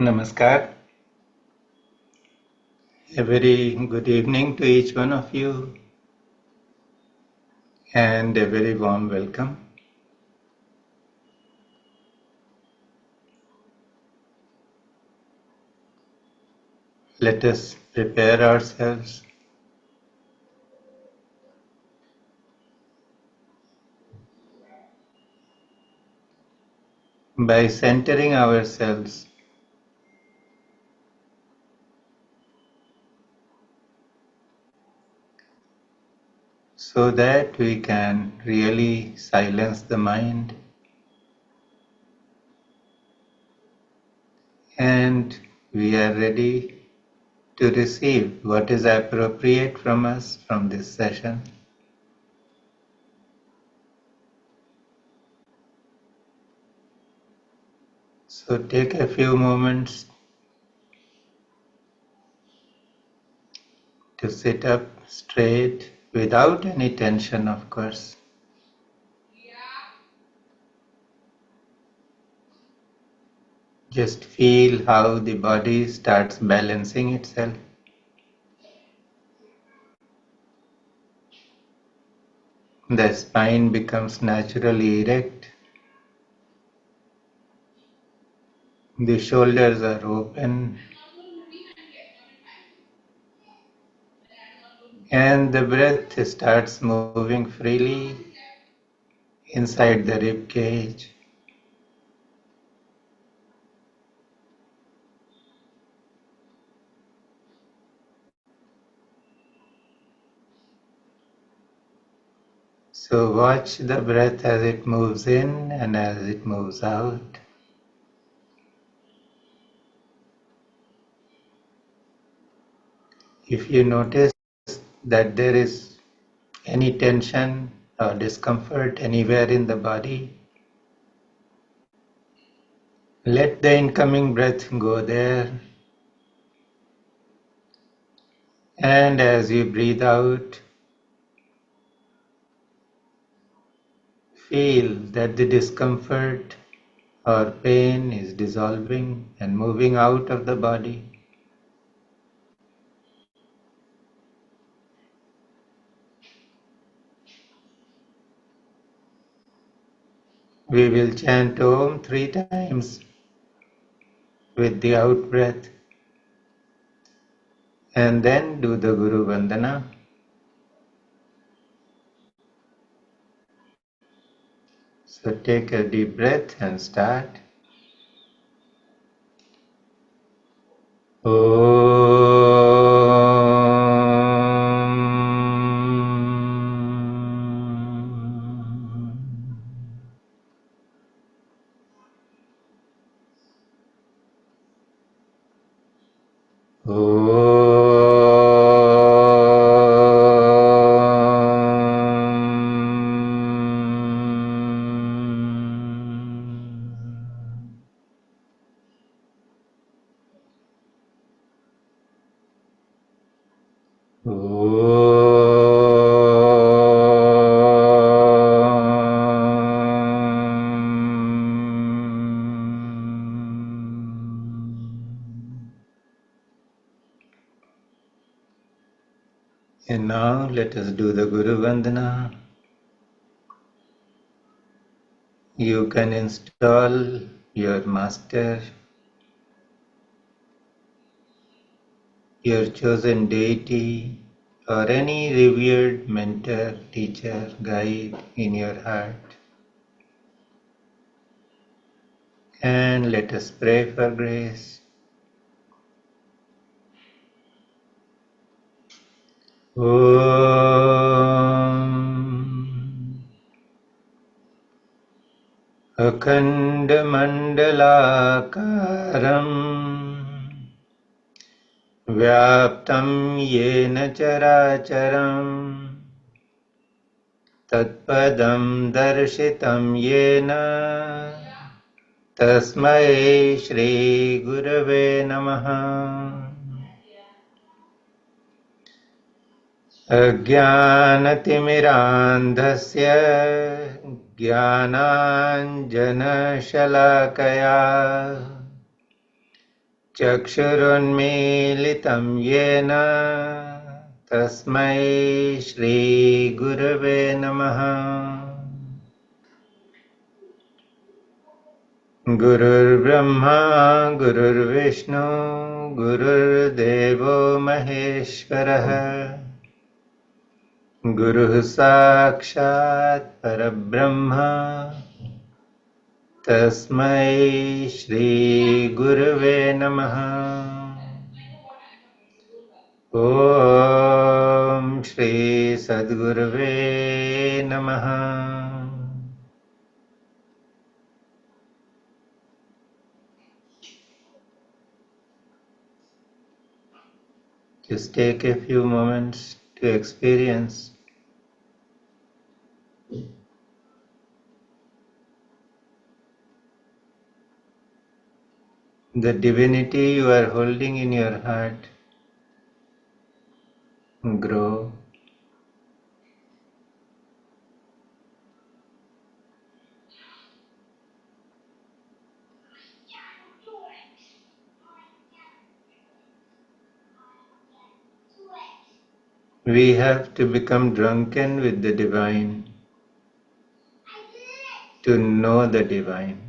Namaskar. A very good evening to each one of you and a very warm welcome. Let us prepare ourselves by centering ourselves so that we can really silence the mind and we are ready to receive what is appropriate from us from this session. So take a few moments to sit up straight without any tension, of course. Just feel how the body starts balancing itself. The spine becomes naturally erect. The shoulders are open. And the breath starts moving freely inside the rib cage. So watch the breath as it moves in and as it moves out. If you notice that there is any tension or discomfort anywhere in the body, let the incoming breath go there. And as you breathe out, feel that the discomfort or pain is dissolving and moving out of the body. We will chant Om 3 times with the out breath and then do the Guru Vandana. So take a deep breath and start. And now let us do the Guru Vandana. You can install your master, your chosen deity, or any revered mentor, teacher, guide in your heart. And let us pray for grace. Om Akhandamandalakaram Vyaptam Yena Characharam Tatpadam Darshitam Yena Tasmai Shri Gurave Namaha. अज्ञानतिमिरान्धस्य ज्ञानाञ्जनशलाकया चक्षुरुन्मीलितं येन तस्मै श्रीगुरवे नमः। गुरुर्ब्रह्मा गुरुर्विष्णु गुरुर्देवो महेश्वरः। गुरुः साक्षात् परब्रह्म तस्मै श्रीगुरवे नमः। ॐ श्री सद्गुरुवे नमः। Just take a few moments to experience the divinity you are holding in your heart grow. We have to become drunken with the divine to know the divine.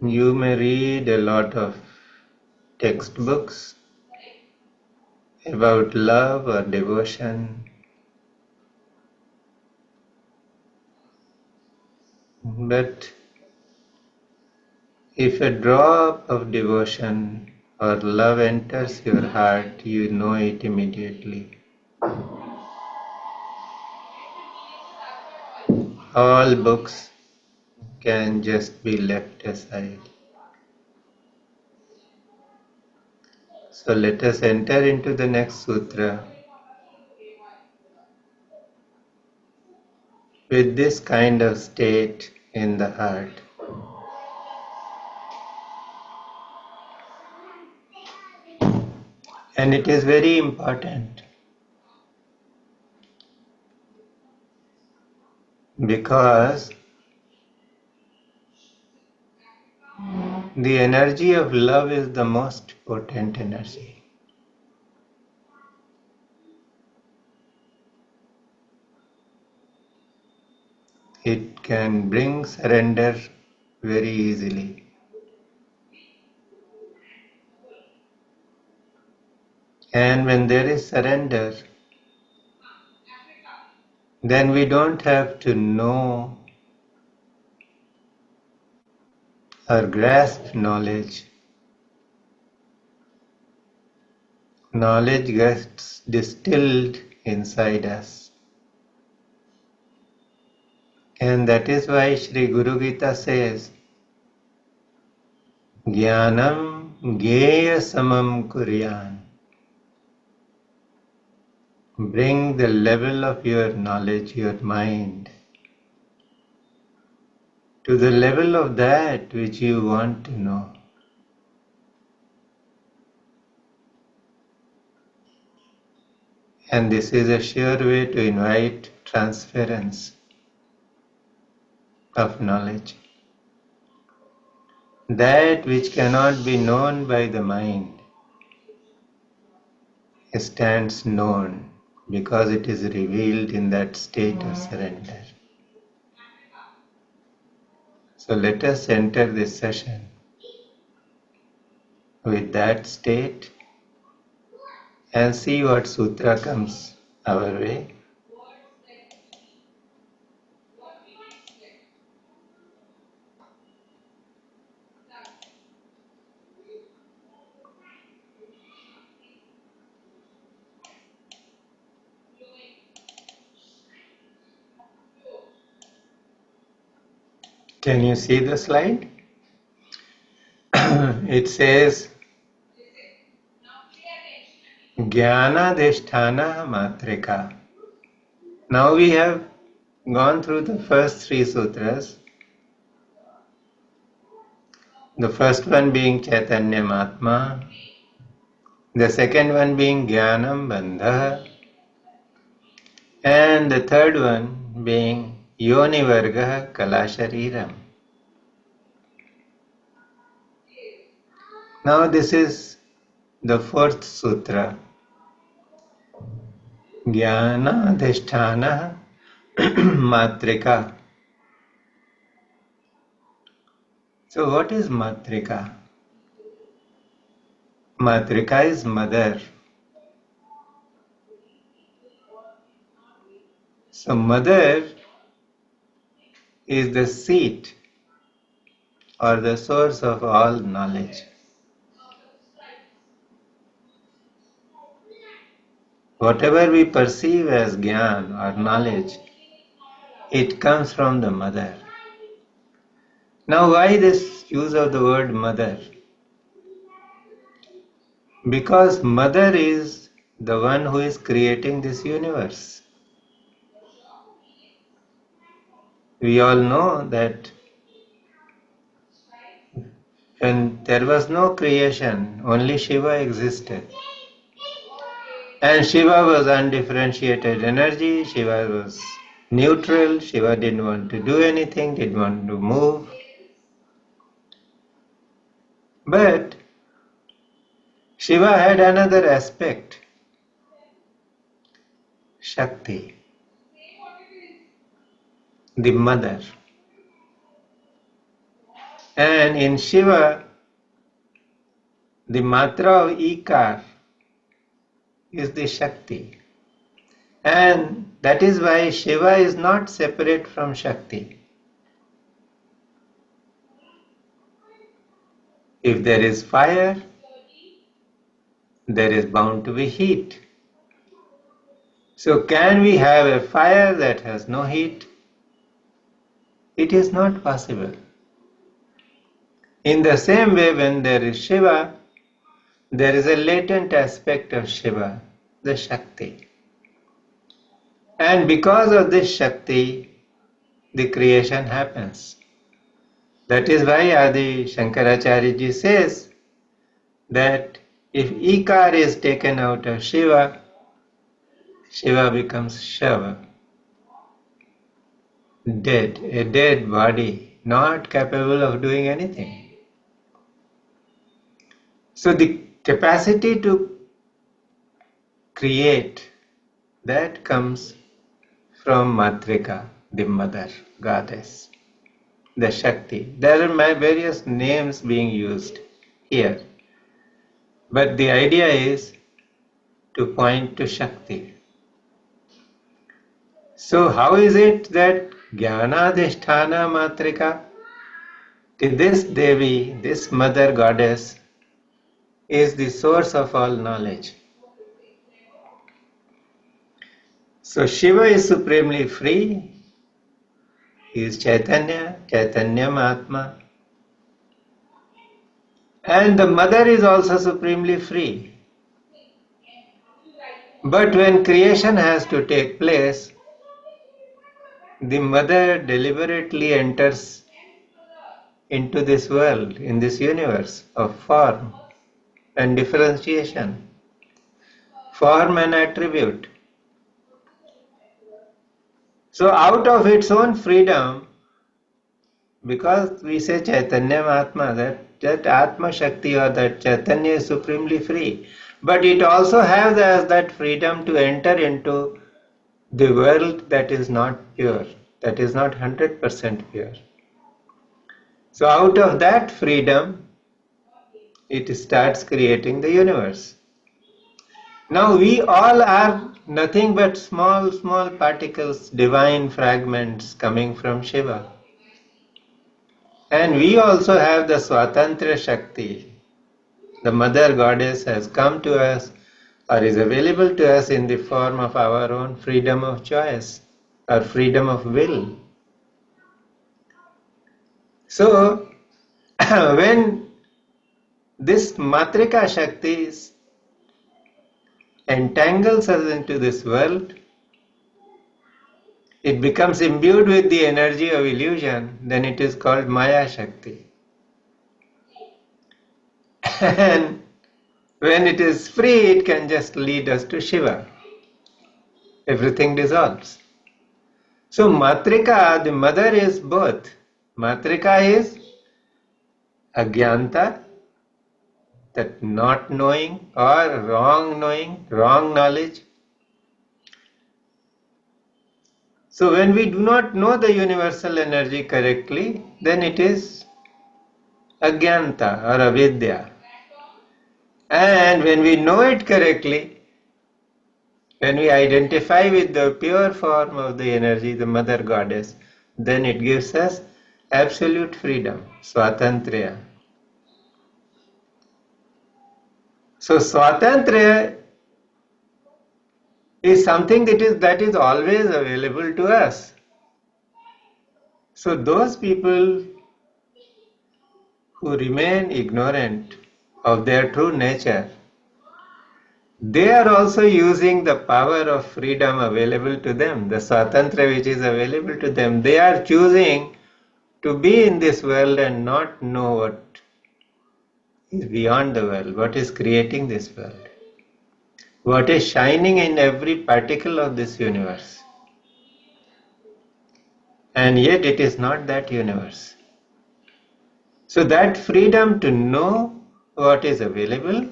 You may read a lot of textbooks about love or devotion, but if a drop of devotion or love enters your heart, you know it immediately. All books can just be left aside. So let us enter into the next sutra with this kind of state in the heart. And it is very important because the energy of love is the most potent energy. It can bring surrender very easily. And when there is surrender, then we don't have to know or grasp knowledge. Knowledge gets distilled inside us. And that is why Sri Guru Gita says, Jnanam Gyeya Samam Kuryan. Bring the level of your knowledge, your mind, to the level of that which you want to know. And this is a sure way to invite transference of knowledge. That which cannot be known by the mind stands known because it is revealed in that state of surrender. So let us enter this session with that state and see what sutra comes our way. Can you see the slide? It says, Jnana Desthana Matrika. Now we have gone through the first three sutras. The first one being Chaitanya Matma, the second one being Jnanam Bandha, And the third one being Yoni Varga Kala Shariram. Now this is the fourth sutra. Jnana Adhisthana Matrika. So what is Matrika? Matrika is mother. So mother is the seat or the source of all knowledge. Whatever we perceive as jnana or knowledge, it comes from the mother. Now why this use of the word mother? Because mother is the one who is creating this universe. We all know that when there was no creation, only Shiva existed. And Shiva was undifferentiated energy, Shiva was neutral, Shiva didn't want to do anything, didn't want to move. But Shiva had another aspect, Shakti, the mother. And in Shiva, the matra of Ikar is the Shakti. And that is why Shiva is not separate from Shakti. If there is fire, there is bound to be heat. So can we have a fire that has no heat? It is not possible. In the same way, when there is Shiva, there is a latent aspect of Shiva, the Shakti. And because of this Shakti, the creation happens. That is why Adi Shankaracharya ji says that if Ikar is taken out of Shiva, Shiva becomes Shava, dead, a dead body, not capable of doing anything. So the capacity to create, that comes from Matrika, the mother goddess, the Shakti. There are various names being used here, but the idea is to point to Shakti. So how is it that Jnanadhisthana Matrika, this Devi, this mother goddess, is the source of all knowledge? So Shiva is supremely free. He is Chaitanya, Chaitanyam Atma. And the mother is also supremely free. But when creation has to take place, the mother deliberately enters into this world, in this universe of form and differentiation, form and attribute. So out of its own freedom, because we say Chaitanya Atma, that Atma Shakti or that Chaitanya is supremely free, but it also has that freedom to enter into the world that is not pure, that is not 100% pure. So out of that freedom, it starts creating the universe. Now we all are nothing but small, small particles, divine fragments coming from Shiva. And we also have the Swatantra Shakti. The mother goddess has come to us or is available to us in the form of our own freedom of choice or freedom of will. So when this Matrika Shakti entangles us into this world, it becomes imbued with the energy of illusion, then it is called Maya Shakti. And when it is free, it can just lead us to Shiva. everything dissolves. So Matrika, the mother, is both. Matrika is agyanta, that not knowing or wrong knowing, wrong knowledge. So when we do not know the universal energy correctly, then it is agyanta or avidya. And when we know it correctly, when we identify with the pure form of the energy, the mother goddess, then it gives us absolute freedom, swatantriya. So swatantriya is something that is always available to us. So those people who remain ignorant of their true nature, they are also using the power of freedom available to them, the swatantra which is available to them. They are choosing to be in this world and not know what is beyond the world, what is creating this world, what is shining in every particle of this universe. And yet it is not that universe. So that freedom to know what is available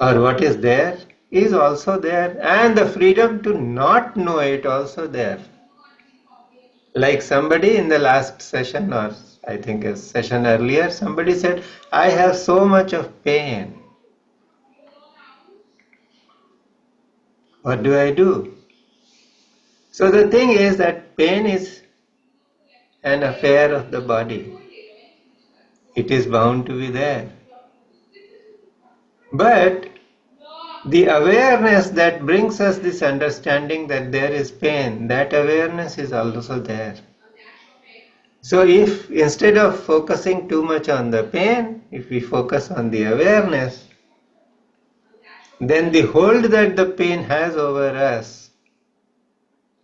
or what is there is also there, and the freedom to not know it also there. Like somebody in the last session, or I think a session earlier, somebody said, I have so much of pain. What do I do? So the thing is that pain is an affair of the body. It is bound to be there. But the awareness that brings us this understanding that there is pain, that awareness is also there. So if instead of focusing too much on the pain, if we focus on the awareness, then the hold that the pain has over us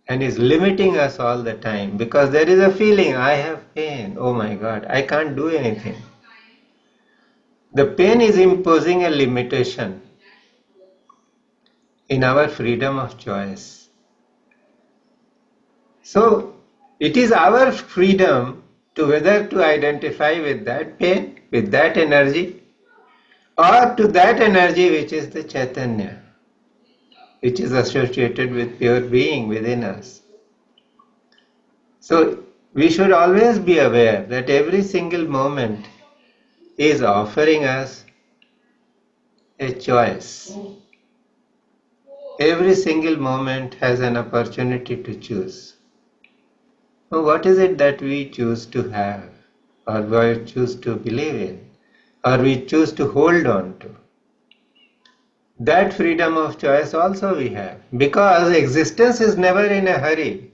and is limiting us all the time, because there is a feeling, I have pain, oh my God, I can't do anything. The pain is imposing a limitation in our freedom of choice. So it is our freedom to whether to identify with that pain, with that energy, or to that energy which is the Chaitanya, which is associated with pure being within us. So we should always be aware that every single moment is offering us a choice. Every single moment has an opportunity to choose. Now, what is it that we choose to have, or we choose to believe in, or we choose to hold on to? That freedom of choice also we have, because existence is never in a hurry.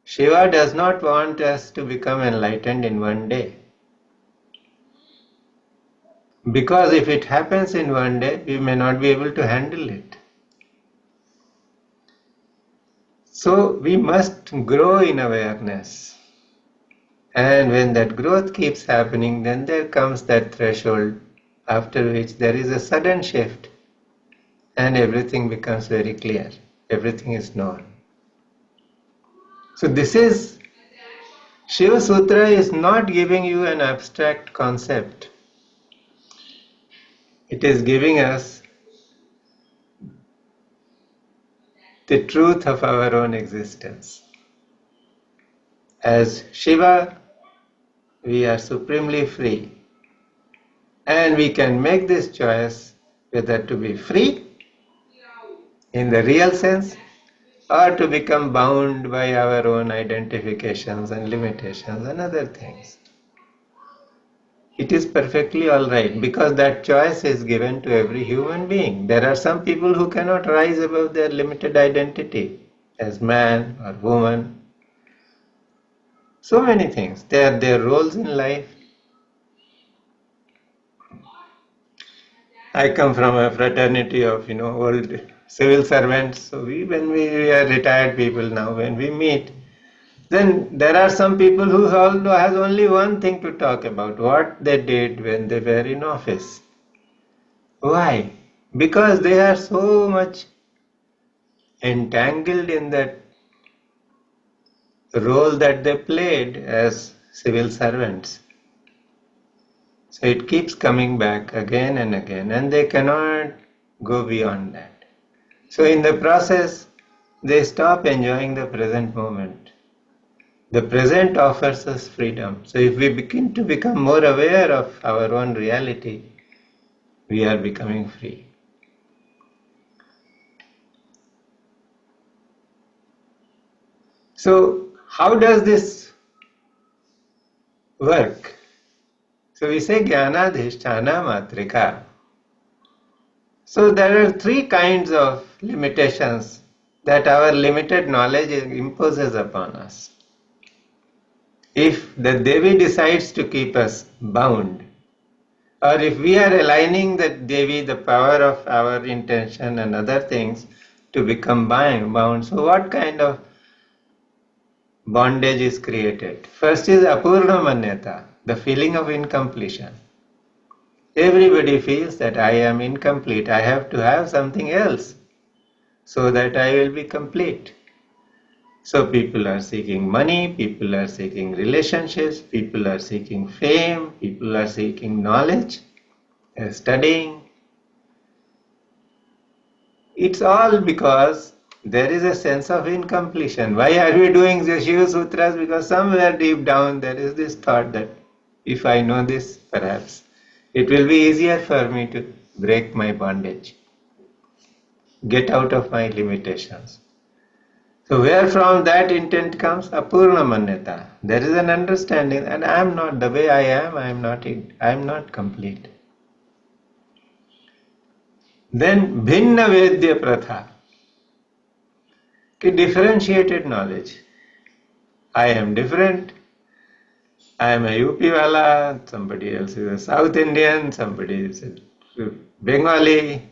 Shiva does not want us to become enlightened in one day. Because if it happens in one day, we may not be able to handle it. So we must grow in awareness. And when that growth keeps happening, then there comes that threshold after which there is a sudden shift and everything becomes very clear. Everything is known. So this is, Shiva Sutra is not giving you an abstract concept. It is giving us the truth of our own existence. As Shiva, we are supremely free. And we can make this choice whether to be free in the real sense or to become bound by our own identifications and limitations and other things. It is perfectly all right, because that choice is given to every human being. There are some people who cannot rise above their limited identity as man or woman. So many things. They are their roles in life. I come from a fraternity of, old civil servants. So when we are retired people now, when we meet, then there are some people who has only one thing to talk about, what they did when they were in office. Why? Because they are so much entangled in that role that they played as civil servants. So it keeps coming back again and again, and they cannot go beyond that. So in the process, they stop enjoying the present moment. The present offers us freedom. So if we begin to become more aware of our own reality, we are becoming free. So how does this work? So we say Jnanadhisthana Matrika. So there are three kinds of limitations that our limited knowledge imposes upon us. If the Devi decides to keep us bound, or if we are aligning the Devi, the power of our intention and other things, to become bound, so what kind of bondage is created? First is apurna manyata, the feeling of incompletion. Everybody feels that I am incomplete, I have to have something else so that I will be complete. So people are seeking money, people are seeking relationships, people are seeking fame, people are seeking knowledge, studying. It's all because there is a sense of incompletion. Why are we doing the Shiv Sutras? Because somewhere deep down there is this thought that if I know this, perhaps it will be easier for me to break my bondage, get out of my limitations. So where from that intent comes apurna manyata. There is an understanding that I am not the way I am, I am not complete. Then bhinna vedya pratha, differentiated knowledge. I am different. I am a UP wala, somebody else is a South Indian, somebody is a Bengali.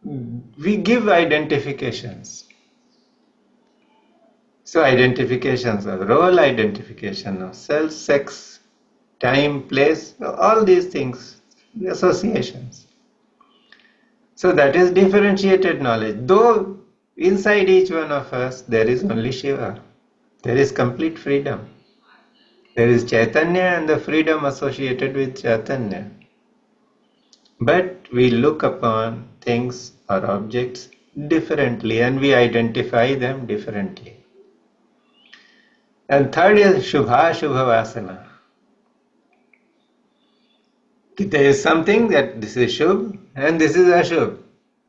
We give identifications. So identifications of role, identification of self, sex, time, place, all these things, the associations. So that is differentiated knowledge. Though inside each one of us there is only Shiva. There is complete freedom. There is Chaitanya and the freedom associated with Chaitanya. But we look upon things or objects differently and we identify them differently. And third is Shubha Shubha Vasana. There is something that this is Shubh and this is Ashubh.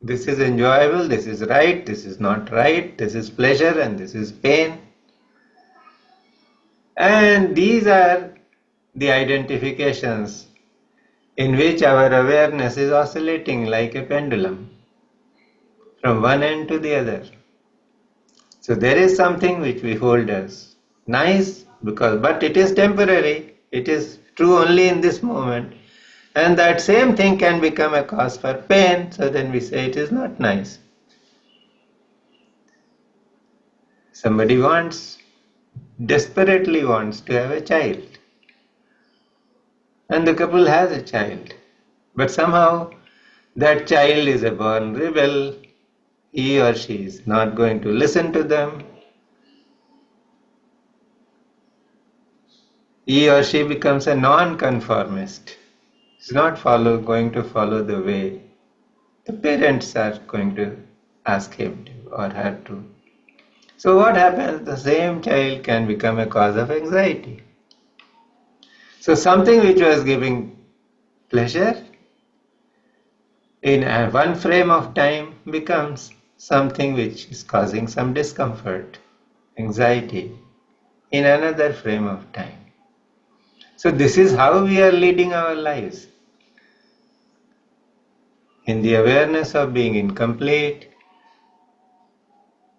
This is enjoyable, this is right, this is not right, this is pleasure and this is pain. And these are the identifications in which our awareness is oscillating like a pendulum from one end to the other. So there is something which we hold as nice, but it is temporary, it is true only in this moment. And that same thing can become a cause for pain, so then we say it is not nice. Somebody desperately wants to have a child. And the couple has a child. But somehow that child is a born rebel. He or she is not going to listen to them. He or she becomes a non-conformist. He's not going to follow the way the parents are going to ask him to or her to. So what happens? The same child can become a cause of anxiety. So something which was giving pleasure in one frame of time becomes something which is causing some discomfort, anxiety in another frame of time. So this is how we are leading our lives. In the awareness of being incomplete,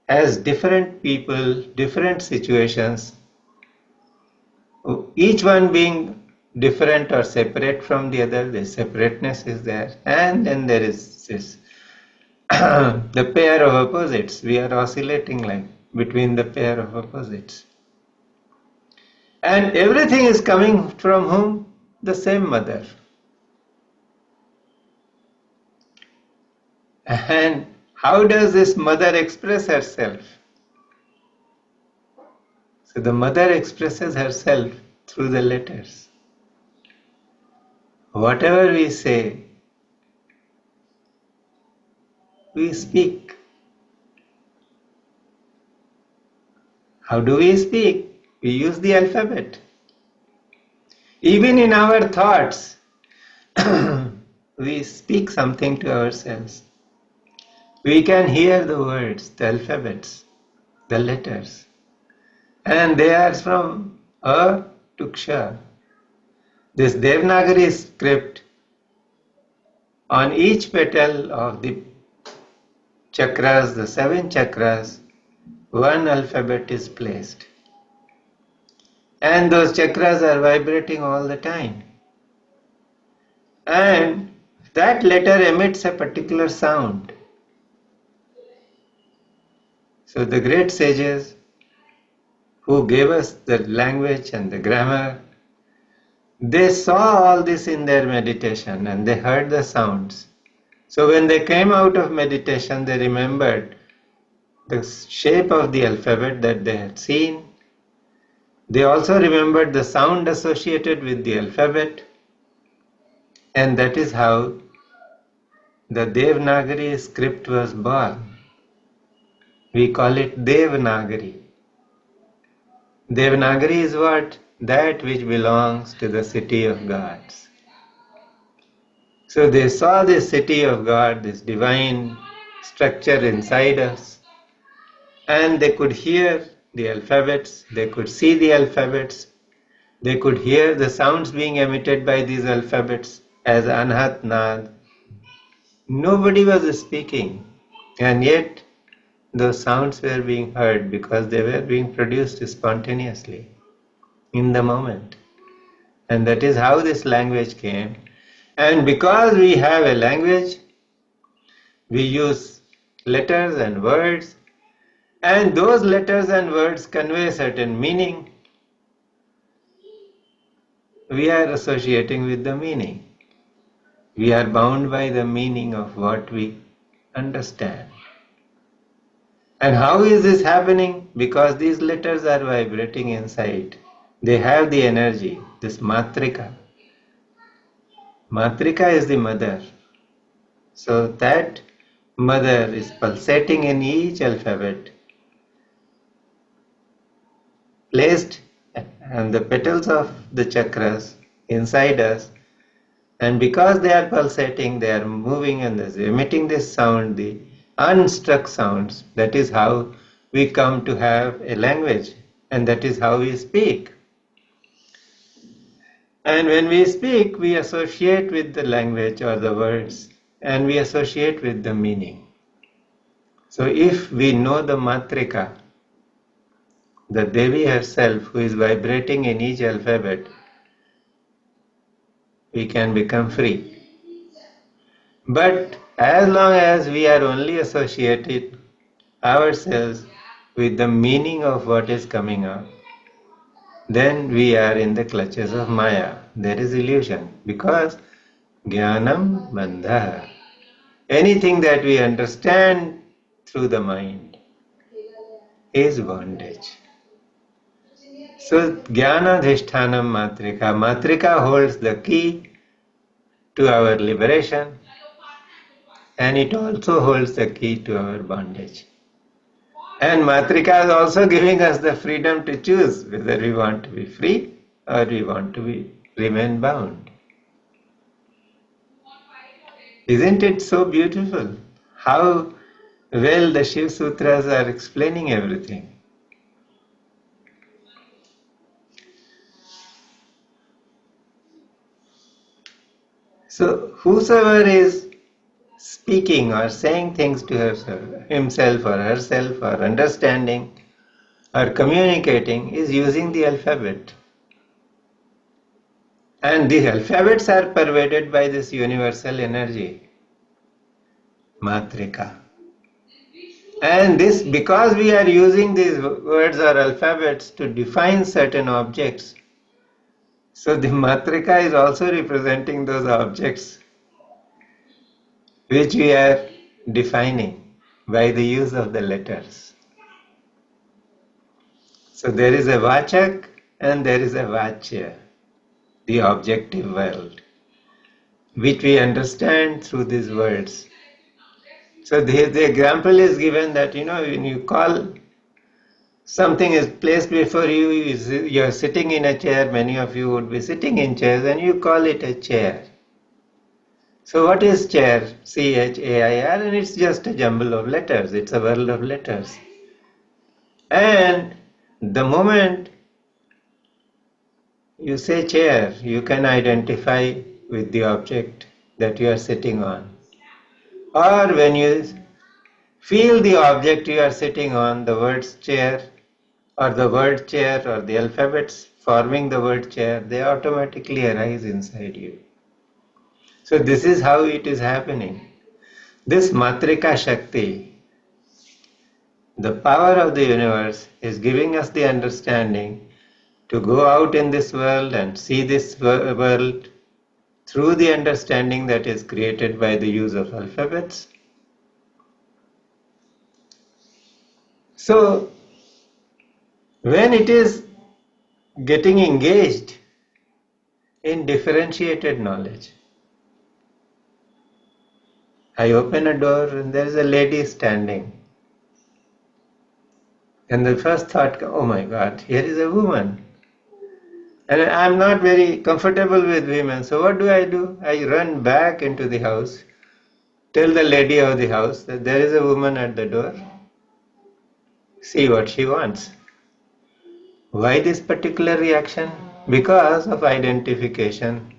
as different people, different situations, each one being different or separate from the other, the separateness is there. And then there is this, the pair of opposites. We are oscillating like between the pair of opposites. And everything is coming from whom? The same mother. And How does this mother express herself? So the mother expresses herself through the letters. Whatever we say, we speak. How do we speak? We use the alphabet. Even in our thoughts, we speak something to ourselves. We can hear the words, the alphabets, the letters, and they are from A to Ksha. This Devnagari script, on each petal of the chakras, the 7 chakras, one alphabet is placed. And those chakras are vibrating all the time. And that letter emits a particular sound. So the great sages who gave us the language and the grammar, they saw all this in their meditation and they heard the sounds. So when they came out of meditation, they remembered the shape of the alphabet that they had seen. They also remembered the sound associated with the alphabet, and that is how the Devnagari script was born. We call it Devnagari. Devnagari is what? That which belongs to the city of gods. So they saw this city of God, this divine structure inside us, and they could hear the alphabets, they could see the alphabets, they could hear the sounds being emitted by these alphabets as anhat nad. Nobody was speaking, and yet those sounds were being heard because they were being produced spontaneously in the moment. And that is how this language came. And because we have a language, we use letters and words, and those letters and words convey certain meaning. We are associating with the meaning. We are bound by the meaning of what we understand. And how is this happening? Because these letters are vibrating inside. They have the energy, this Matrika. Matrika is the mother. So that mother is pulsating in each alphabet, placed on the petals of the chakras inside us, and because they are pulsating, they are moving and emitting this sound, the unstruck sounds. That is how we come to have a language, and that is how we speak. And when we speak, we associate with the language or the words, and we associate with the meaning. So if we know the Matrika, the Devi herself who is vibrating in each alphabet, we can become free. But as long as we are only associated ourselves with the meaning of what is coming up, then we are in the clutches of Maya. There is illusion, because Jnanam Bandha. Anything that we understand through the mind is bondage. So Jnana Adhishthanam Matrika. Matrika holds the key to our liberation, and it also holds the key to our bondage. And Matrika is also giving us the freedom to choose whether we want to be free or we want to remain bound. Isn't it so beautiful how well the Shiv Sutras are explaining everything? So whosoever is speaking or saying things to himself or herself, or understanding or communicating, is using the alphabet. And the alphabets are pervaded by this universal energy, Matrika. And this, because we are using these words or alphabets to define certain objects, so the Matrika is also representing those objects which we are defining. by the use of the letters. So there is a vachak and there is a vachya, the objective world, which we understand through these words. So the example is given that, when you call something is placed before you, you're sitting in a chair, many of you would be sitting in chairs, and you call it a chair. So what is chair? C-H-A-I-R, and it's just a jumble of letters. It's a world of letters. And the moment you say chair, you can identify with the object that you are sitting on. Or when you feel the object you are sitting on, the words chair, or the word chair, or the alphabets forming the word chair, they automatically arise inside you. So this is how it is happening. This Matrika Shakti, the power of the universe, is giving us the understanding to go out in this world and see this world through the understanding that is created by the use of alphabets. So when it is getting engaged in differentiated knowledge, I open a door and there is a lady standing. And the first thought, oh my God, here is a woman. And I'm not very comfortable with women, so what do? I run back into the house, tell the lady of the house that there is a woman at the door, see what she wants. Why this particular reaction? Because of identification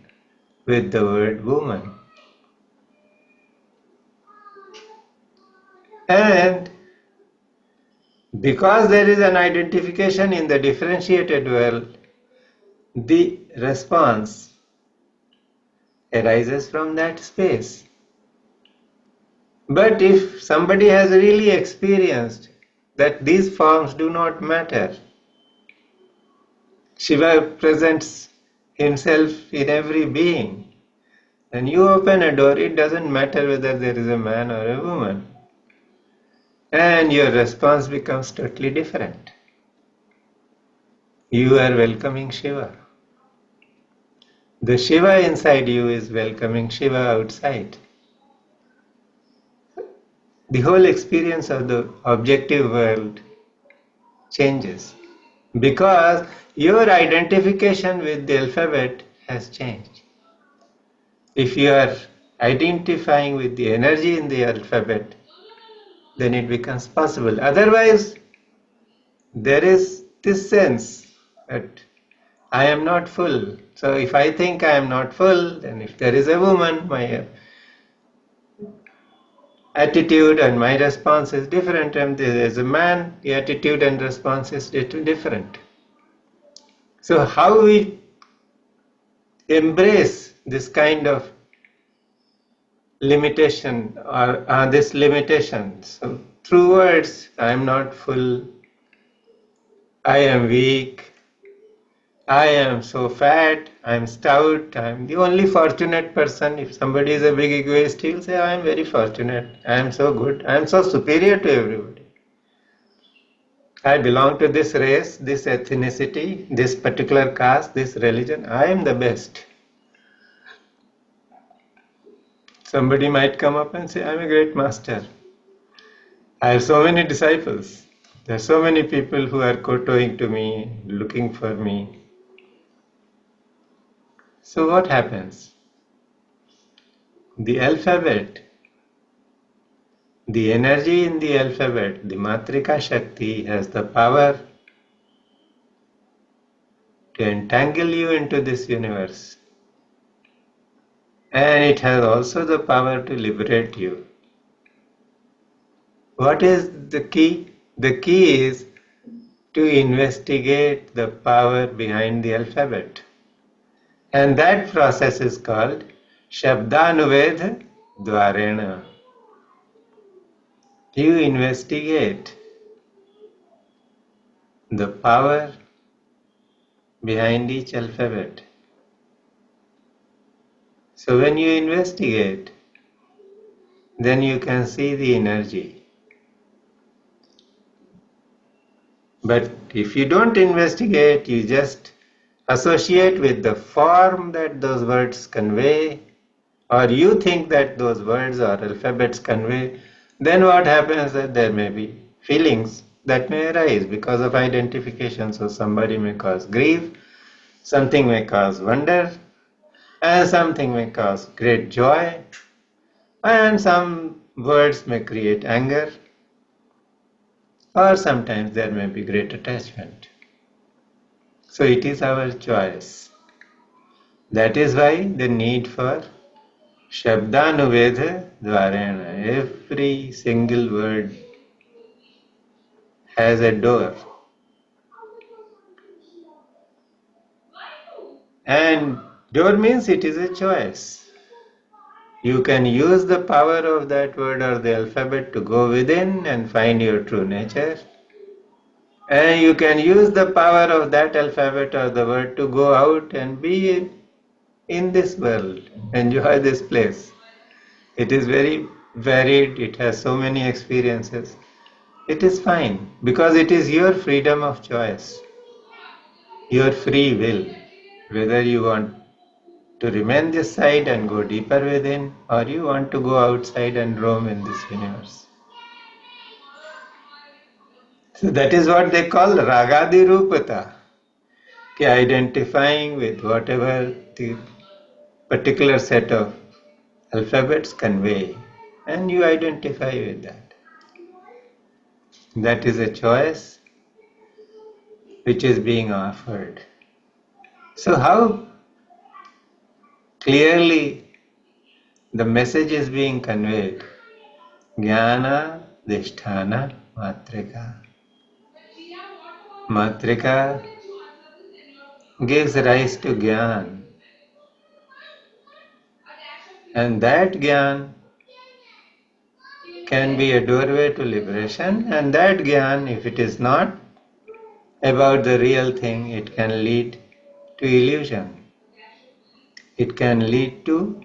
with the word woman. And because there is an identification in the differentiated world, the response arises from that space. But if somebody has really experienced that these forms do not matter, Shiva presents himself in every being, and you open a door, it doesn't matter whether there is a man or a woman, and your response becomes totally different. You are welcoming Shiva. The Shiva inside you is welcoming Shiva outside. The whole experience of the objective world changes because your identification with the alphabet has changed. If you are identifying with the energy in the alphabet, then it becomes possible. Otherwise, there is this sense that I am not full. So if I think I am not full, then if there is a woman, my attitude and my response is different, and there is a man, the attitude and response is different. So how we embrace this kind of limitation or this limitation? So through words, I am not full, I am weak, I am so fat, I am stout, I am the only fortunate person. If somebody is a big egoist, he will say, I am very fortunate, I am so good, I am so superior to everybody. I belong to this race, this ethnicity, this particular caste, this religion, I am the best. Somebody might come up and say, I am a great master. I have so many disciples. There are so many people who are kowtowing to me, looking for me. So what happens? The alphabet, the energy in the alphabet, the Matrika Shakti has the power to entangle you into this universe. And it has also the power to liberate you. What is the key? The key is to investigate the power behind the alphabet. And that process is called Shabdanuved Dvarena. You investigate the power behind each alphabet. So when you investigate, then you can see the energy. But if you don't investigate, you just associate with the form that those words convey, or you think that those words or alphabets convey, then what happens is that there may be feelings that may arise because of identification. So somebody may cause grief, something may cause wonder, and something may cause great joy, and some words may create anger, or sometimes there may be great attachment. So it is our choice. That is why the need for Shabdanuveda Dvarena. Every single word has a door. And door means it is a choice. You can use the power of that word or the alphabet to go within and find your true nature. And you can use the power of that alphabet or the word to go out and be in this world, enjoy this place. It is very varied, it has so many experiences. It is fine because it is your freedom of choice, your free will, whether you want to remain this side and go deeper within, or you want to go outside and roam in this universe. So that is what they call ragadi rupata, identifying with whatever the particular set of alphabets convey, and you identify with that. That is a choice which is being offered. So how clearly the message is being conveyed? Jnana Dishthana Matrika. Matrika gives rise to Jnana. And that Jnana can be a doorway to liberation, and that Jnana, if it is not about the real thing, it can lead to illusion. It can lead to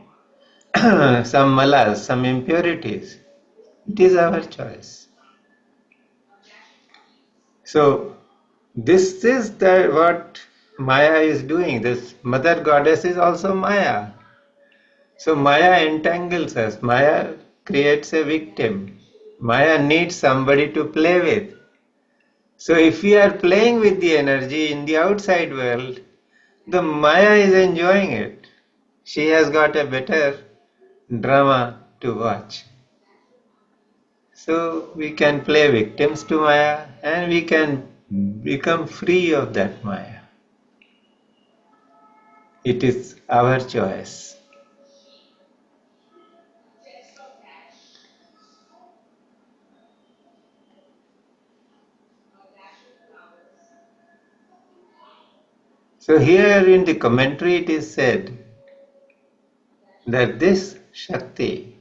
some malas, some impurities. It is our choice. So, this is what Maya is doing. This Mother Goddess is also Maya. So, Maya entangles us. Maya creates a victim. Maya needs somebody to play with. So, if we are playing with the energy in the outside world, the Maya is enjoying it. She has got a better drama to watch. So we can play victims to Maya and we can become free of that Maya. It is our choice. So here in the commentary it is said that this Shakti,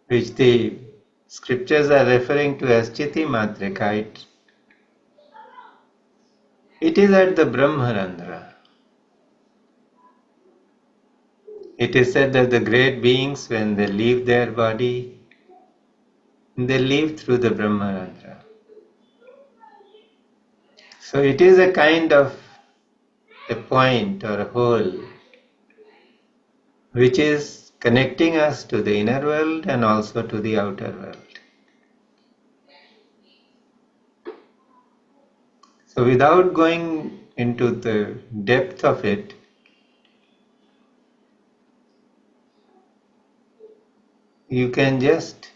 which the scriptures are referring to as Chiti Matrika, it is at the Brahmarandra. It is said that the great beings, when they leave their body, they leave through the Brahmarandra. So it is a kind of a point or a hole which is connecting us to the inner world and also to the outer world. So without going into the depth of it, you can just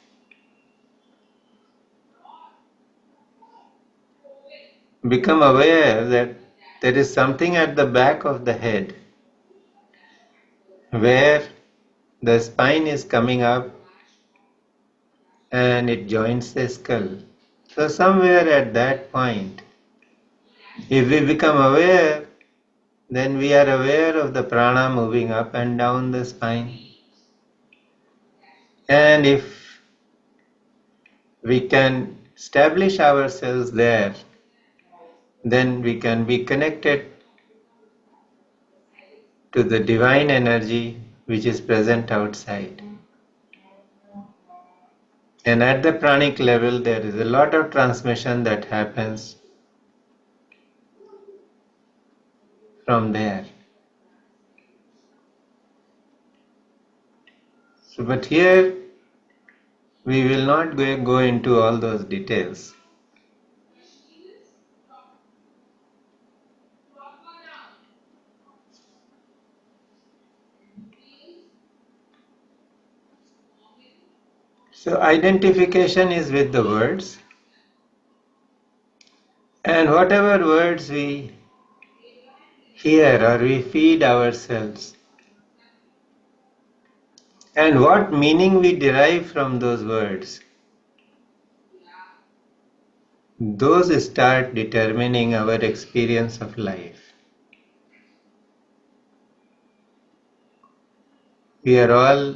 become aware that there is something at the back of the head where the spine is coming up and it joins the skull. So somewhere at that point, if we become aware, then we are aware of the prana moving up and down the spine. And if we can establish ourselves there, then we can be connected to the divine energy which is present outside. And at the pranic level, there is a lot of transmission that happens from there. So, but here we will not go into all those details. So identification is with the words, and whatever words we hear or we feed ourselves, and what meaning we derive from those words, those start determining our experience of life. We are all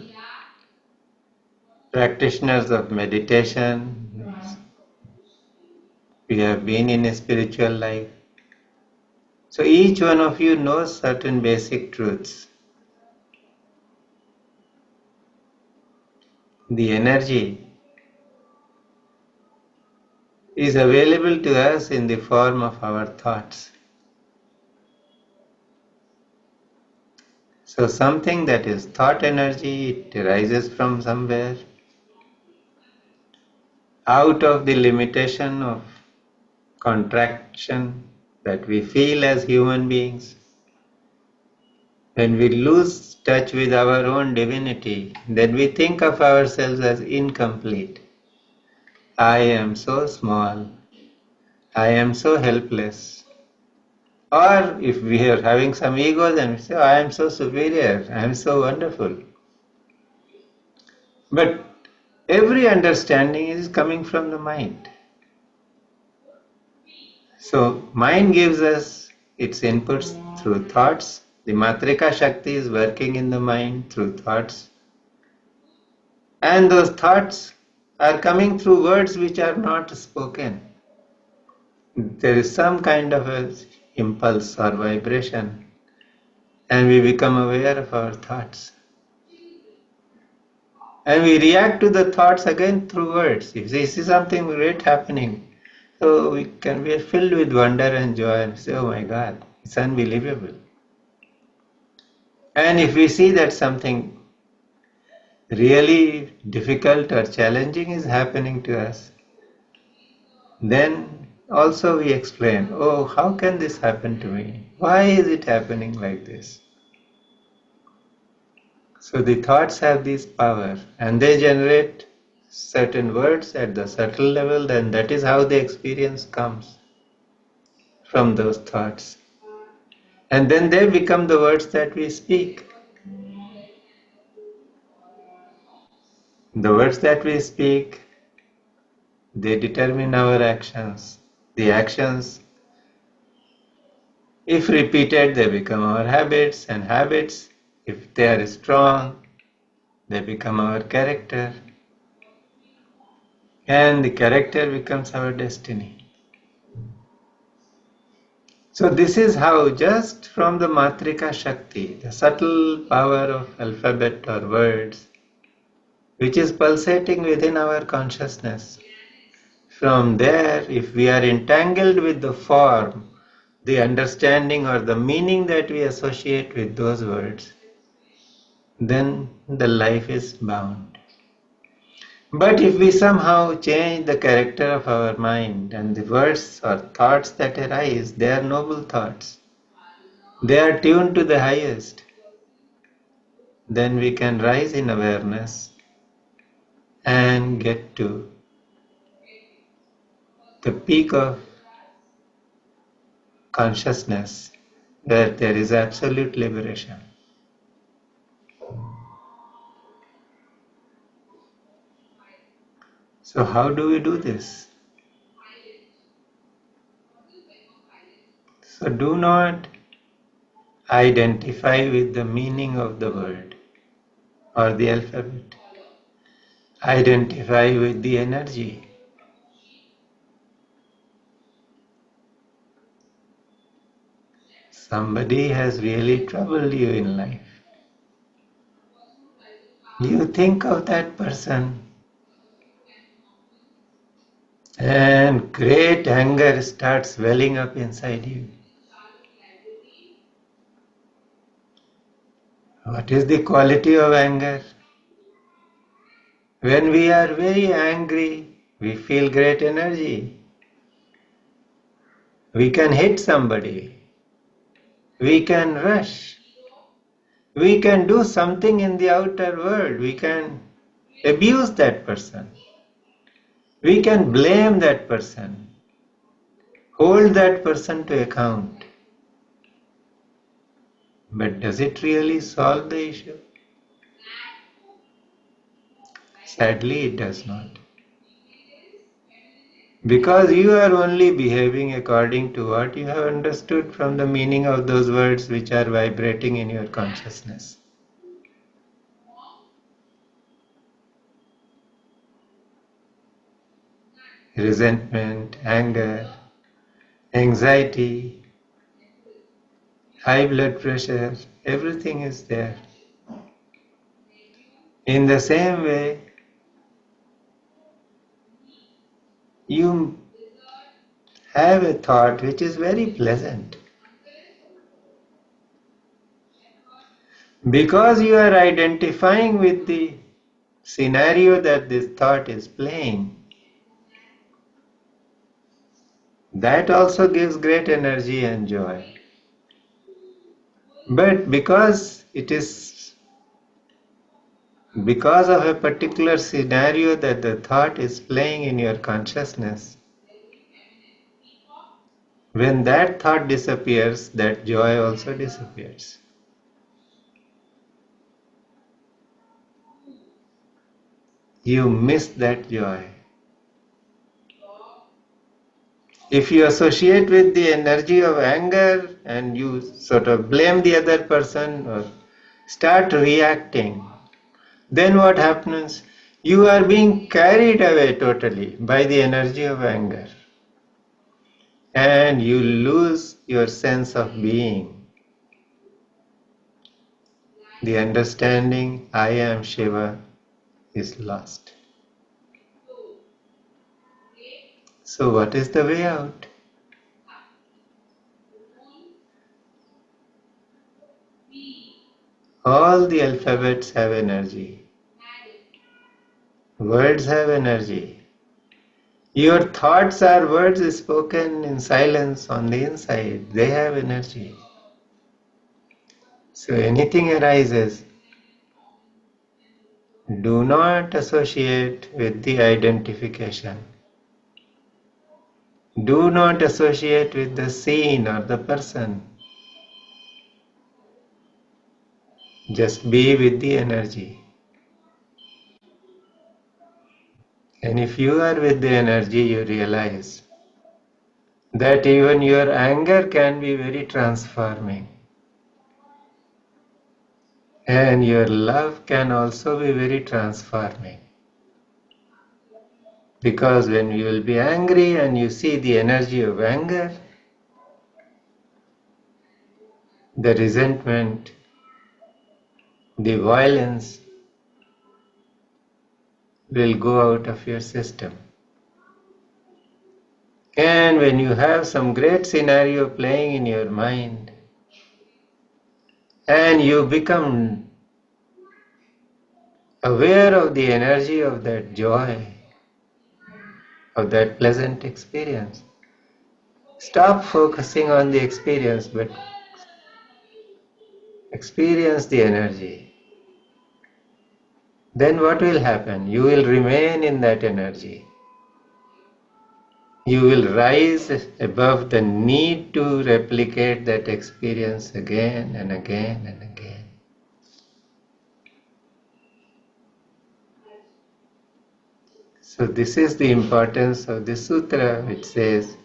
practitioners of meditation. We have been in a spiritual life. So each one of you knows certain basic truths. The energy is available to us in the form of our thoughts. So something that is thought energy, it arises from somewhere, out of the limitation of contraction that we feel as human beings. When we lose touch with our own divinity, then we think of ourselves as incomplete. I am so small. I am so helpless. Or if we are having some ego, then we say, I am so superior. I am so wonderful. But every understanding is coming from the mind. So mind gives us its inputs through thoughts. The Matrika Shakti is working in the mind through thoughts. And those thoughts are coming through words which are not spoken. There is some kind of a impulse or vibration, and we become aware of our thoughts. And we react to the thoughts again through words. If we see something great happening, so we are filled with wonder and joy and say, oh my God, it's unbelievable. And if we see that something really difficult or challenging is happening to us, then also we explain, oh, how can this happen to me? Why is it happening like this? So the thoughts have this power and they generate certain words at the subtle level, then that is how the experience comes from those thoughts. And then they become the words that we speak. The words that we speak, they determine our actions. The actions, if repeated, they become our habits, and habits, if they are strong, they become our character. And the character becomes our destiny. So this is how, just from the Matrika Shakti, the subtle power of alphabet or words, which is pulsating within our consciousness, from there, if we are entangled with the form, the understanding or the meaning that we associate with those words, then the life is bound. But if we somehow change the character of our mind and the words or thoughts that arise, they are noble thoughts, they are tuned to the highest, then we can rise in awareness and get to the peak of consciousness where there is absolute liberation. So how do we do this? So do not identify with the meaning of the word or the alphabet. Identify with the energy. Somebody has really troubled you in life. You think of that person and great anger starts welling up inside you. What is the quality of anger? When we are very angry, we feel great energy. We can hit somebody. We can rush. We can do something in the outer world. We can abuse that person. We can blame that person. Hold that person to account. But does it really solve the issue? Sadly, it does not. Because you are only behaving according to what you have understood from the meaning of those words which are vibrating in your consciousness. Resentment, anger, anxiety, high blood pressure, everything is there. In the same way, you have a thought which is very pleasant. Because you are identifying with the scenario that this thought is playing, that also gives great energy and joy. But because it is because of a particular scenario that the thought is playing in your consciousness, when that thought disappears, that joy also disappears. You miss that joy. If you associate with the energy of anger and you sort of blame the other person or start reacting, then what happens? You are being carried away totally by the energy of anger. And you lose your sense of being. The understanding, I am Shiva, is lost. So what is the way out? All the alphabets have energy. Words have energy. Your thoughts are words spoken in silence on the inside. They have energy. So anything arises, do not associate with the identification. Do not associate with the scene or the person. Just be with the energy. And if you are with the energy, you realize that even your anger can be very transforming. And your love can also be very transforming. Because when you will be angry and you see the energy of anger, the resentment, the violence will go out of your system. And when you have some great scenario playing in your mind, and you become aware of the energy of that joy, of that pleasant experience, stop focusing on the experience, but experience the energy. Then what will happen? You will remain in that energy. You will rise above the need to replicate that experience again and again and again. So this is the importance of the sutra, which says,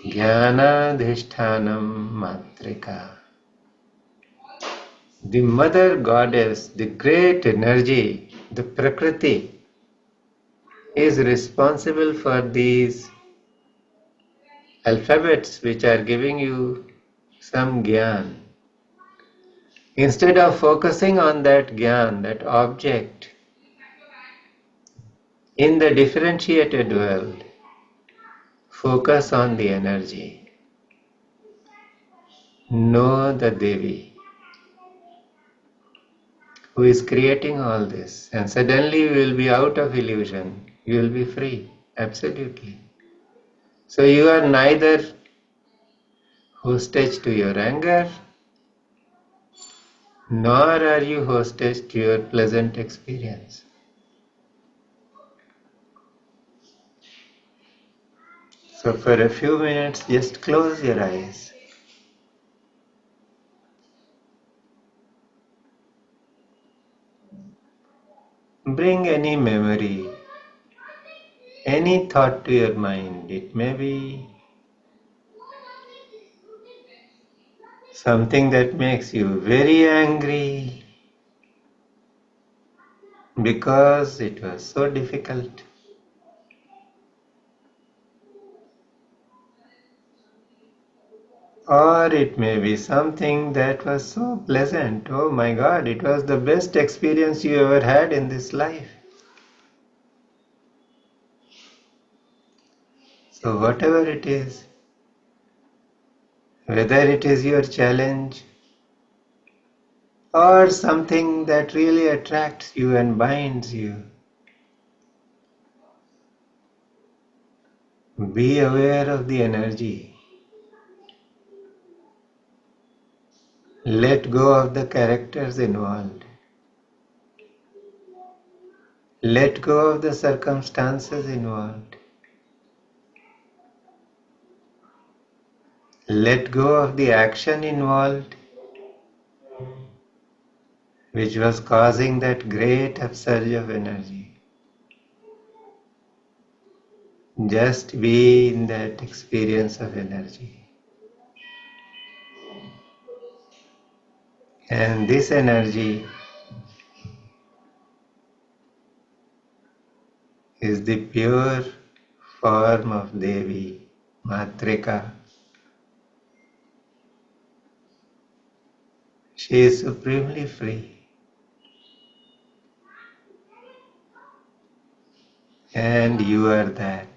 Jnanadhishthanam Matrika. The mother goddess, the great energy, the Prakriti, is responsible for these alphabets which are giving you some jnana. Instead of focusing on that jnana, that object, in the differentiated world, Focus on the energy. Know the Devi who is creating all this, and suddenly you will be out of illusion. You will be free, absolutely. So you are neither hostage to your anger, nor are you hostage to your pleasant experience. So for a few minutes, just close your eyes. Bring any memory, any thought to your mind. It may be something that makes you very angry because it was so difficult. Or it may be something that was so pleasant. Oh my God, it was the best experience you ever had in this life. So whatever it is, whether it is your challenge or something that really attracts you and binds you, be aware of the energy. Let go of the characters involved. Let go of the circumstances involved. Let go of the action involved, which was causing that great upsurge of energy. Just be in that experience of energy. And this energy is the pure form of Devi, Matrika. She is supremely free. And you are that.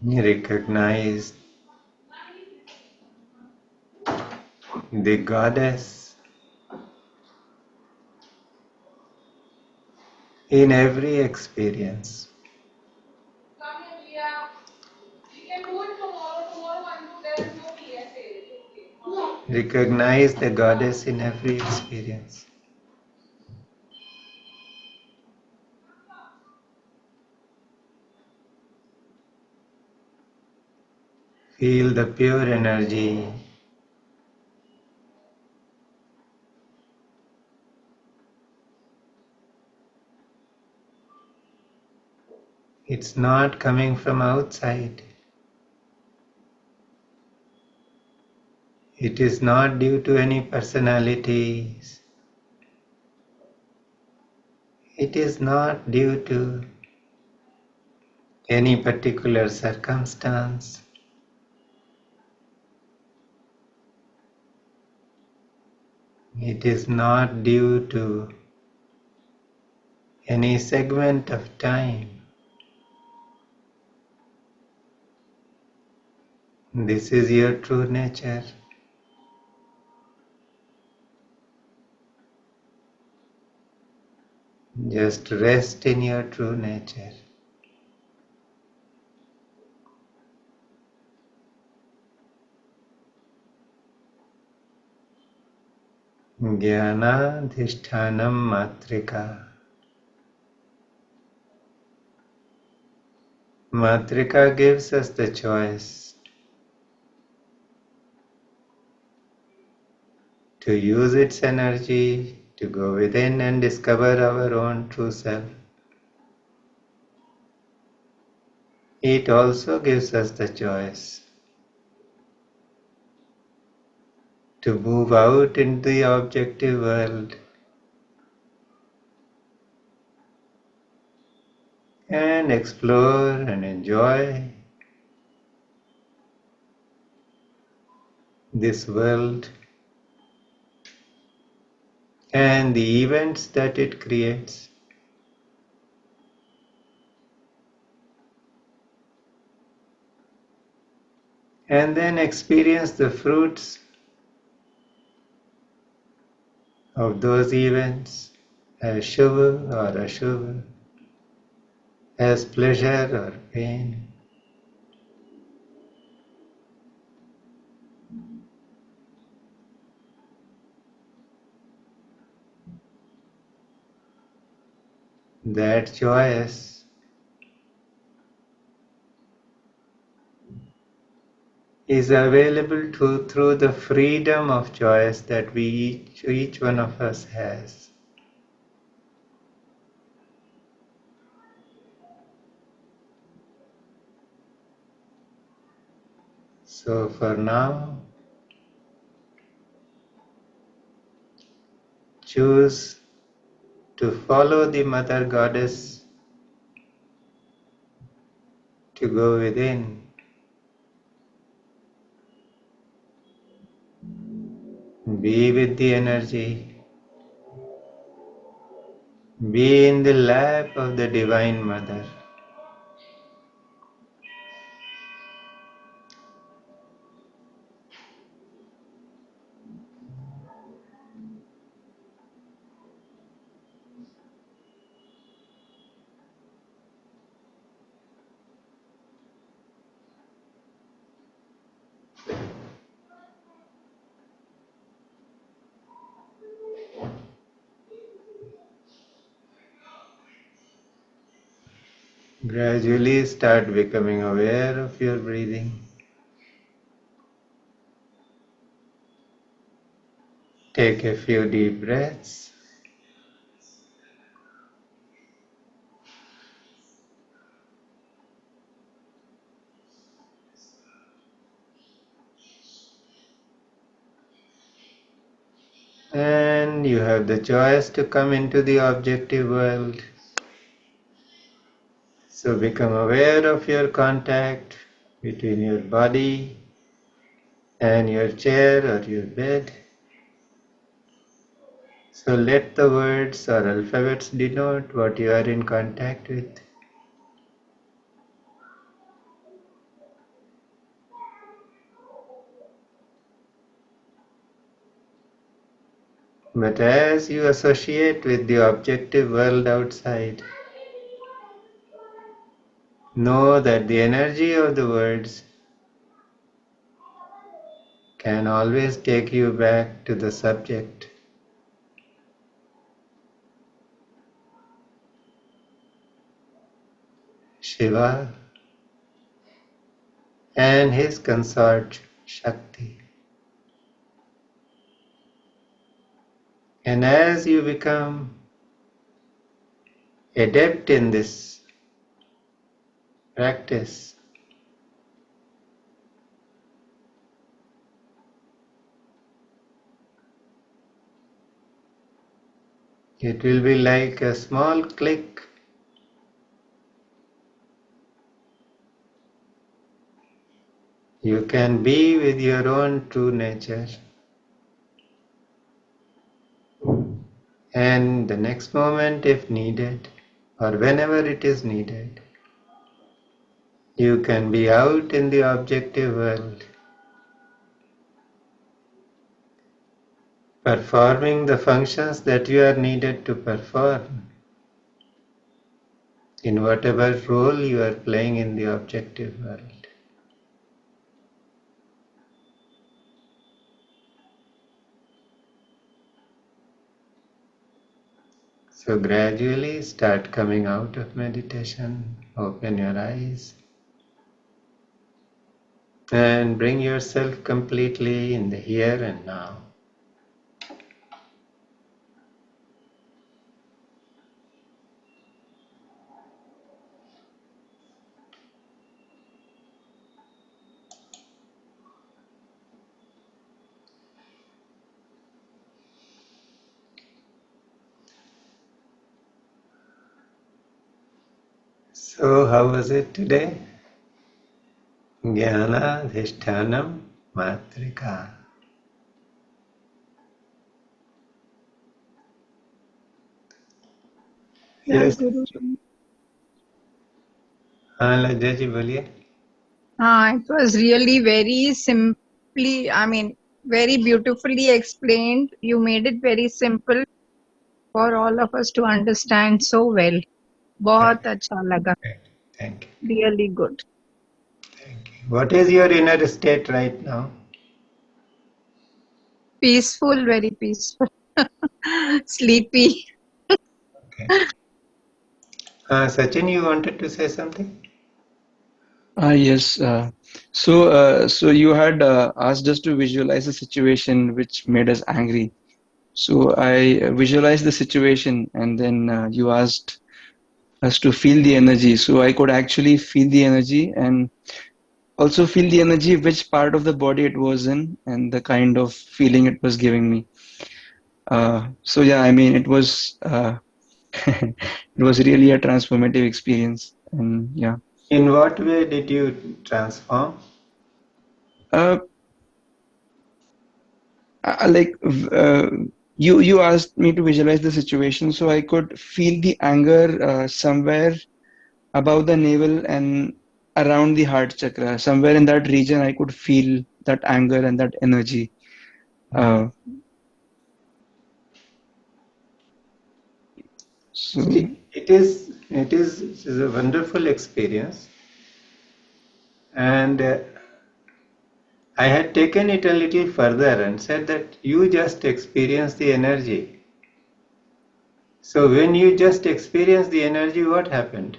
Recognize the goddess in every experience. Recognize the goddess in every experience. Feel the pure energy. It's not coming from outside. It is not due to any personalities. It is not due to any particular circumstance. It is not due to any segment of time. This is your true nature. Just rest in your true nature. Jnanadhishtanam Matrika. Matrika gives us the choice to use its energy to go within and discover our own true self. It also gives us the choice to move out into the objective world and explore and enjoy this world and the events that it creates. And then experience the fruits of those events as Shiva or Ashubha, as pleasure or pain. That joyous is available through the freedom of choice that each one of us has. So for now, choose to follow the Mother Goddess, to go within, be with the energy, be in the lap of the Divine Mother. Gradually start becoming aware of your breathing. Take a few deep breaths. And you have the choice to come into the objective world. So become aware of your contact between your body and your chair or your bed. So let the words or alphabets denote what you are in contact with. But as you associate with the objective world outside, know that the energy of the words can always take you back to the subject. Shiva and his consort Shakti. And as you become adept in this practice, it will be like a small click. You can be with your own true nature. And the next moment, if needed, or whenever it is needed, you can be out in the objective world, performing the functions that you are needed to perform in whatever role you are playing in the objective world. So gradually start coming out of meditation, open your eyes, and bring yourself completely in the here and now. So how was it today? Jnana Adhishtanam Matrika. Yeah, Yes. Guru. हाँ लज्जा जी बोलिए. It was really very simply, very beautifully explained. You made it very simple for all of us to understand so well. बहुत अच्छा लगा. Thank you. Really good. Thank you. What is your inner state right now? Peaceful, very peaceful. Sleepy. Okay. Sachin, you wanted to say something? Yes. So you had asked us to visualize a situation which made us angry. So I visualized the situation, and then you asked us to feel the energy. So I could actually feel the energy and also feel the energy, which part of the body it was in, and the kind of feeling it was giving me. So yeah, I mean, it was it was really a transformative experience, and yeah. In what way did you transform? Uh, like you asked me to visualize the situation, so I could feel the anger somewhere above the navel and around the heart chakra. Somewhere in that region, I could feel that anger and that energy. Uh, so See, it is a wonderful experience, and I had taken it a little further and said that you just experience the energy. So when you just experience the energy, what happened?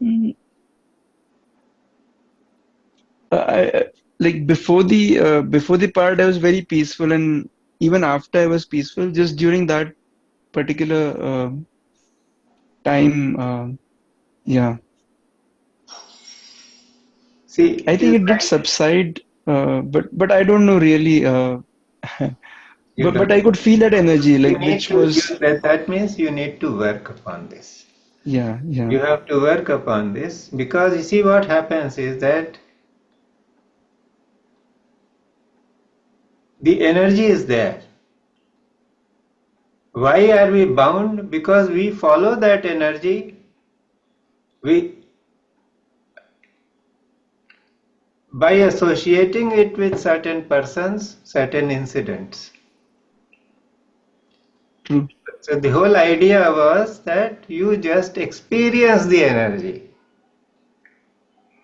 Mm. I, like before the part, I was very peaceful, and even after I was peaceful, just during that particular time, yeah, See, I it think is it did like subside, but I don't know really. you But don't. I could feel that energy, You like need which to was use that. That means you need to work upon this. yeah. You have to work upon this because you see what happens is that the energy is there. Why are we bound? Because we follow that energy. We by associating it with certain persons, certain incidents. True. So the whole idea was that you just experience the energy.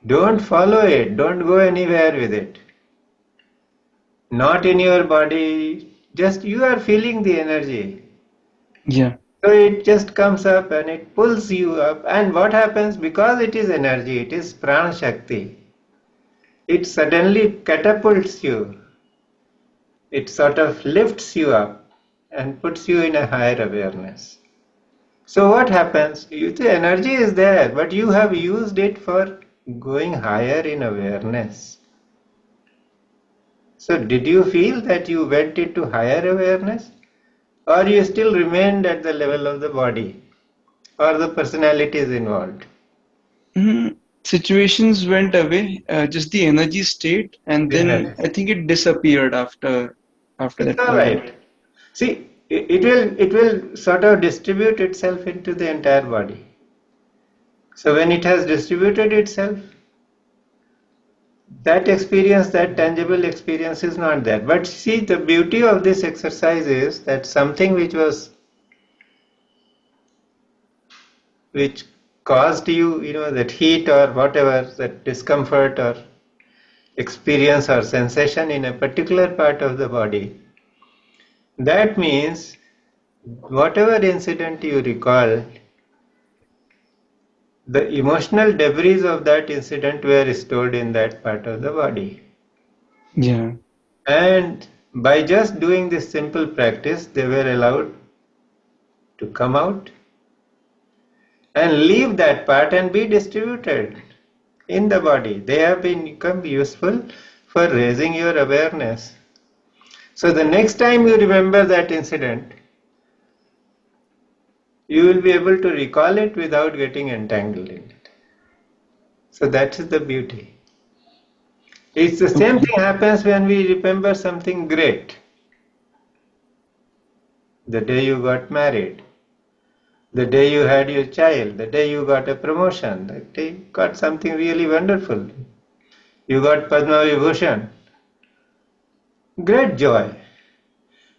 Don't follow it. Don't go anywhere with it. Not in your body. Just you are feeling the energy. Yeah. So it just comes up and it pulls you up. And what happens? Because it is energy, it is prana shakti. It suddenly catapults you. It sort of lifts you up and puts you in a higher awareness. So what happens? The energy is there, but you have used it for going higher in awareness. So did you feel that you went into higher awareness? Or you still remained at the level of the body? Or the personality is involved? Situations went away, just the energy stayed, and The then energy. I think it disappeared after It's that all point. right. See, it will sort of distribute itself into the entire body. So when it has distributed itself, that experience, that tangible experience is not there. But see, the beauty of this exercise is that something which caused you, that heat or whatever, that discomfort or experience or sensation in a particular part of the body. That means whatever incident you recall, the emotional debris of that incident were stored in that part of the body. Yeah. And by just doing this simple practice, they were allowed to come out and leave that part and be distributed in the body. They have become useful for raising your awareness. So the next time you remember that incident, you will be able to recall it without getting entangled in it. So that is the beauty. It's the same thing happens when we remember something great. The day you got married, the day you had your child, the day you got a promotion, the day you got something really wonderful. You got Padma Vibhushan. Great joy.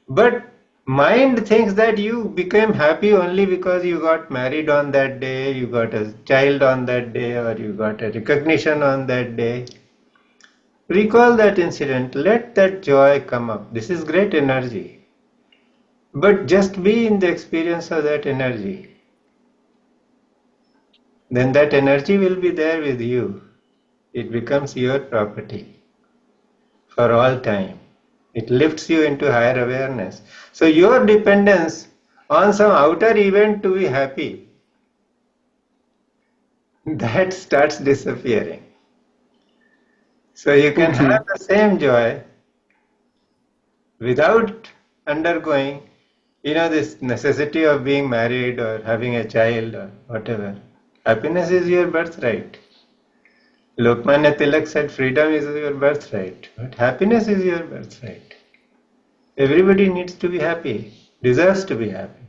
But mind thinks that you became happy only because you got married on that day, you got a child on that day, or you got a recognition on that day. Recall that incident, let that joy come up. This is great energy. But just be in the experience of that energy. Then that energy will be there with you. It becomes your property for all time. It lifts you into higher awareness. So your dependence on some outer event to be happy, that starts disappearing. So you can Okay. have the same joy without undergoing, this necessity of being married or having a child or whatever. Happiness is your birthright. Lokmanya Tilak said freedom is your birthright, but happiness is your birthright. Everybody needs to be happy, deserves to be happy.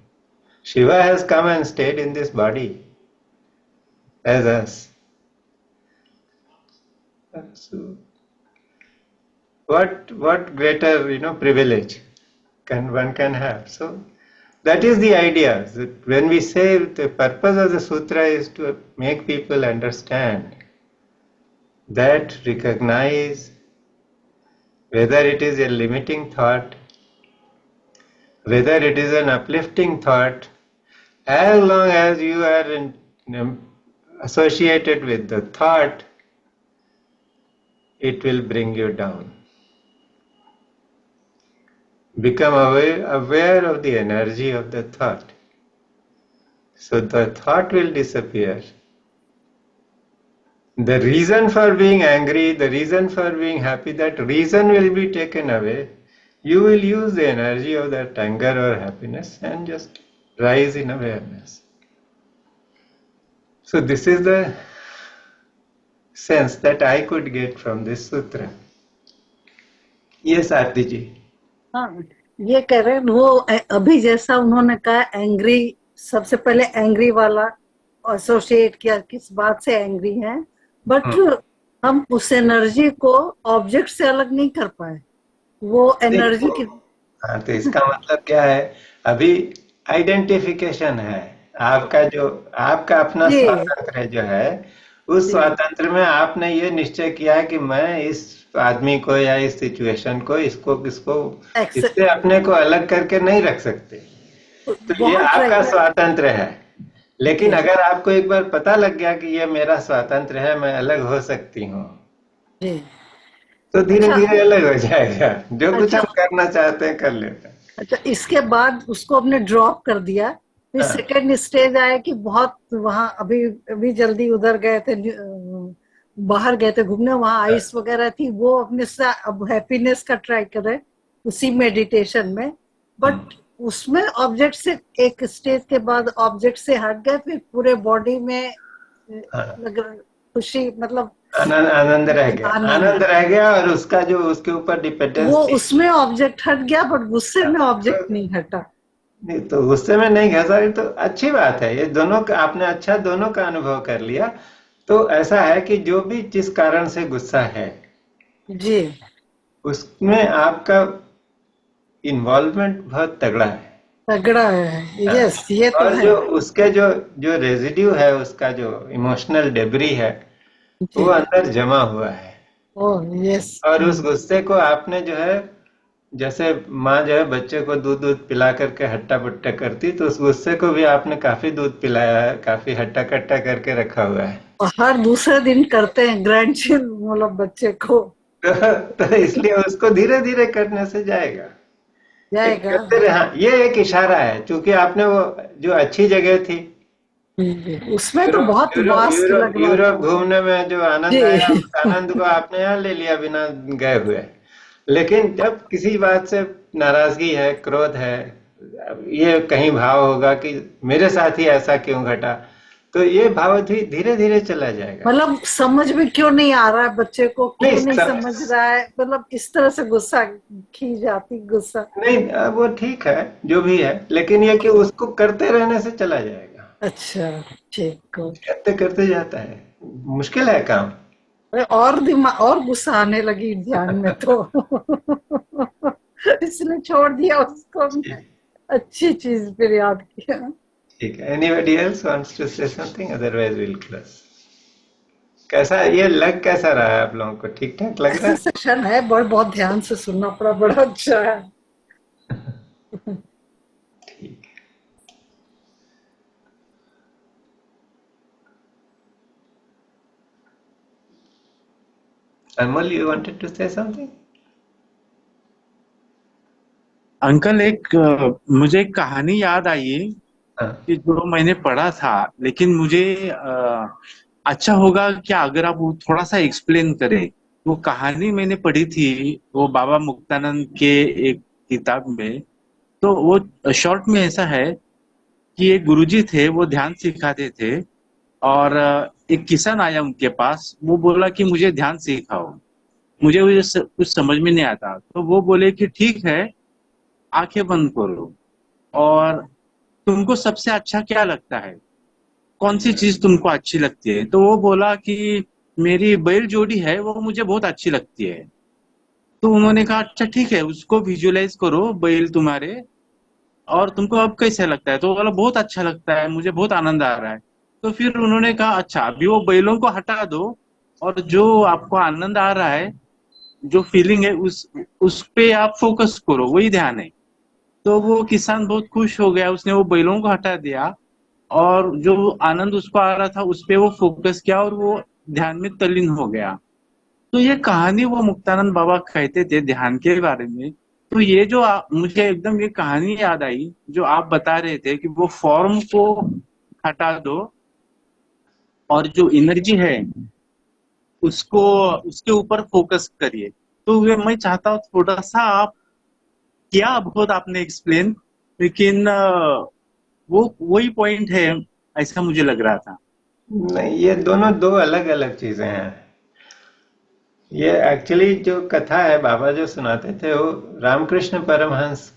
Shiva has come and stayed in this body as us. So what greater privilege can one can have? So that is the idea. That when we say the purpose of the sutra is to make people understand that recognize whether it is a limiting thought, whether it is an uplifting thought, as long as you are associated with the thought, it will bring you down. Become aware of the energy of the thought. So the thought will disappear. The reason for being angry, the reason for being happy, that reason will be taken away. You will use the energy of that anger or happiness and just rise in awareness. So this is the sense that I could get from this sutra. Yes, Aarti ji. हाँ, ये कह रहे हैं वो अभी जैसा उन्होंने कहा एंग्री, सबसे पहले एंग्री वाला एसोसिएट किया किस बात से एंग्री है, बट हम उस एनर्जी को ऑब्जेक्ट से अलग नहीं कर पाए. वो एनर्जी की हाँ, तो इसका मतलब क्या है, अभी आइडेंटिफिकेशन है आपका अपना स्वातंत्र जो है, उस स्वातंत्र में आपने ये निश्चय किया कि मैं इस आदमी को या इस सिचुएशन को इससे अपने को अलग करके नहीं रख सकते. तो ये आपका स्वातंत्र है. लेकिन अगर आपको एक बार पता लग गया कि ये मेरा स्वातंत्र है, मैं अलग हो सकती हूँ, तो धीरे धीरे अलग हो जाएगा. जो कुछ हम करना चाहते हैं कर लेते हैं. अच्छा, इसके बाद उसको हमने ड्रॉप कर दिया. फिर सेकंड स्टेज आया कि बहुत वहाँ अभी जल्दी उधर गए थे, बाहर गए थे घूमने, वहाँ आइस वगैरह थी, वो अपने अब हैप्पीनेस का ट्राई कर रहे उसी मेडिटेशन में. बट उसमें ऑब्जेक्ट से एक स्टेज के बाद ऑब्जेक्ट से हट गए, फिर पूरे बॉडी में खुशी, मतलब आनंद रह गया और उसका जो उसके ऊपर डिपेंडेंस वो उसमें ऑब्जेक्ट हट गया, बट गुस्से में ऑब्जेक्ट नहीं हटा. नहीं, तो गुस्से में नहीं घसा, तो अच्छी बात है. ये दोनों का आपने दोनों का अनुभव कर लिया. तो ऐसा है कि जो भी जिस कारण से गुस्सा है जी, उसमें आपका इन्वॉल्वमेंट बहुत तगड़ा है. यस, ये तो और है. जो उसके जो रेजिड्यू है, उसका जो इमोशनल डेब्री है, वो अंदर जमा हुआ है. यस. और उस गुस्से को आपने जो है, जैसे माँ जो है बच्चे को दूध पिला करके हट्टा पट्टा करती, तो उस गुस्से को भी आपने काफी दूध पिलाया है, काफी हट्टा कट्टा करके रखा हुआ है. और हर दूसरे दिन करते हैं ग्रैंडचिल्ड, मतलब बच्चे को. तो इसलिए उसको धीरे धीरे करने से जाएगा. हाँ, ये एक इशारा है. चूंकि आपने वो जो अच्छी जगह थी उसमें तो बहुत वास्ट लग रहा था. यूरोप घूमने में जो आनंद आया, उस आनंद को आपने यहाँ ले लिया बिना गए हुए. लेकिन जब किसी बात से नाराजगी है, क्रोध है, ये कहीं भाव होगा कि मेरे साथ ही ऐसा क्यों घटा, तो ये भाव धीरे धीरे चला जाएगा। मतलब समझ में क्यों नहीं आ रहा है बच्चे को, क्यों नहीं समझ रहा है, मतलब इस तरह से गुस्सा खींच जाती, गुस्सा नहीं, वो ठीक है जो भी है, लेकिन ये कि उसको करते रहने से चला जाएगा। अच्छा ठीक है। करते करते जाता है, मुश्किल है काम। अरे और दिमाग और गुस्सा आने लगी ध्यान में तो इसलिए छोड़ दिया उसको, मैं अच्छी चीज फिर याद किया। ठीक है, anybody else wants to say something, otherwise will close. कैसा ये लग, कैसा रहा है आप लोगों को? ठीक ठाक लग रहा ऐसा सेशन है, बहुत ध्यान से सुनना पड़ा, बड़ा अच्छा है। है? ठीक है। Amal, you wanted to say something? Uncle, मुझे एक कहानी याद आई हाँ। कि जो मैंने पढ़ा था, लेकिन मुझे अच्छा होगा क्या अगर आप वो थोड़ा सा एक्सप्लेन करें। वो कहानी मैंने पढ़ी थी, वो बाबा मुक्तानंद के एक किताब में। तो वो शॉर्ट में ऐसा है कि एक गुरुजी थे, वो ध्यान सिखाते थे। और एक किसान आया उनके पास, वो बोला कि मुझे ध्यान सिखाओ, मुझे कुछ समझ में नहीं आता। तो वो बोले कि ठीक है, आंखें बंद करो, और तुमको सबसे अच्छा क्या लगता है, कौन सी चीज तुमको अच्छी लगती है। तो वो बोला कि मेरी बैल जोड़ी है, वो मुझे बहुत अच्छी लगती है। तो उन्होंने कहा अच्छा ठीक है, उसको विजुअलाइज करो बैल तुम्हारे, और तुमको अब कैसे लगता है। तो वो बोला बहुत अच्छा लगता है, मुझे बहुत आनंद आ रहा है। तो फिर उन्होंने कहा अच्छा, अभी वो बैलों को हटा दो, और जो आपको आनंद आ रहा है, जो फीलिंग है, उस पे आप फोकस करो, वही ध्यान है। तो वो किसान बहुत खुश हो गया, उसने वो बैलों को हटा दिया, और जो आनंद उसको आ रहा था उस पे वो फोकस किया, और वो ध्यान में तल्लीन हो गया। तो ये कहानी वो मुक्तानंद बाबा कहते थे ध्यान के बारे में। तो ये जो मुझे एकदम ये कहानी याद आई, जो आप बता रहे थे कि वो फॉर्म को हटा दो, और जो एनर्जी है उसको, उसके ऊपर फोकस करिए। तो वे मैं चाहता हूँ थोड़ा सा आप, क्या बहुत आपने एक्सप्लेन, लेकिन वो वही पॉइंट है, ऐसा मुझे लग रहा था। नहीं, ये दोनों दो अलग अलग चीजें हैं। ये एक्चुअली जो कथा है बाबा जो सुनाते थे, वो रामकृष्ण परमहंस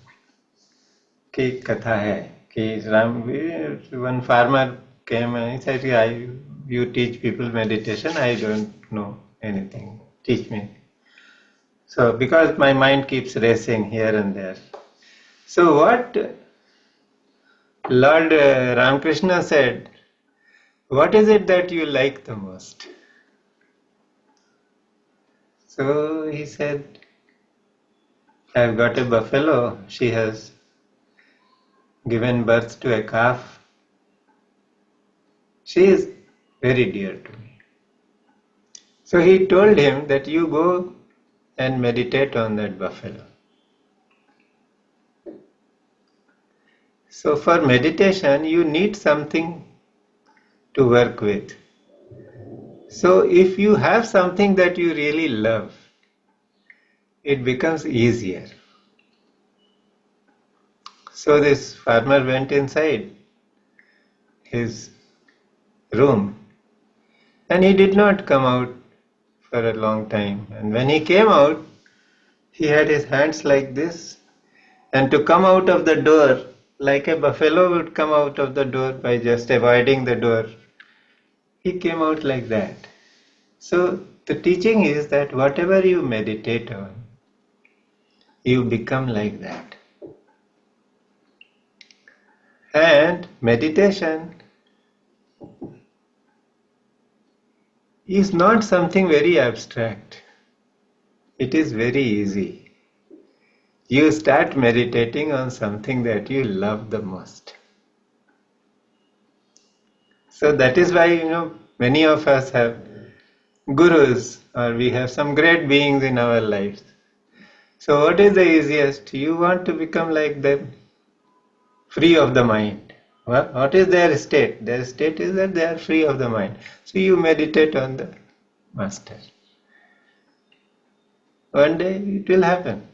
की कथा है कि Ram, one farmer came and he said, you teach people meditation, I don't know anything, teach me. So because my mind keeps racing here and there, so what Lord Ramakrishna said, what is it that you like the most? So he said, I've got a buffalo, she has given birth to a calf. She is very dear to me. So he told him that you go and meditate on that buffalo. So for meditation, you need something to work with. So if you have something that you really love, it becomes easier. So this farmer went inside his room and he did not come out for a long time. And when he came out, he had his hands like this, and to come out of the door, like a buffalo would come out of the door by just avoiding the door, he came out like that. So the teaching is that whatever you meditate on, you become like that. And meditation is not something very abstract. It is very easy. You start meditating on something that you love the most. So that is why, many of us have gurus, or we have some great beings in our lives. So what is the easiest? You want to become like them, free of the mind. What is their state? Their state is that they are free of the mind. So you meditate on the master. One day it will happen.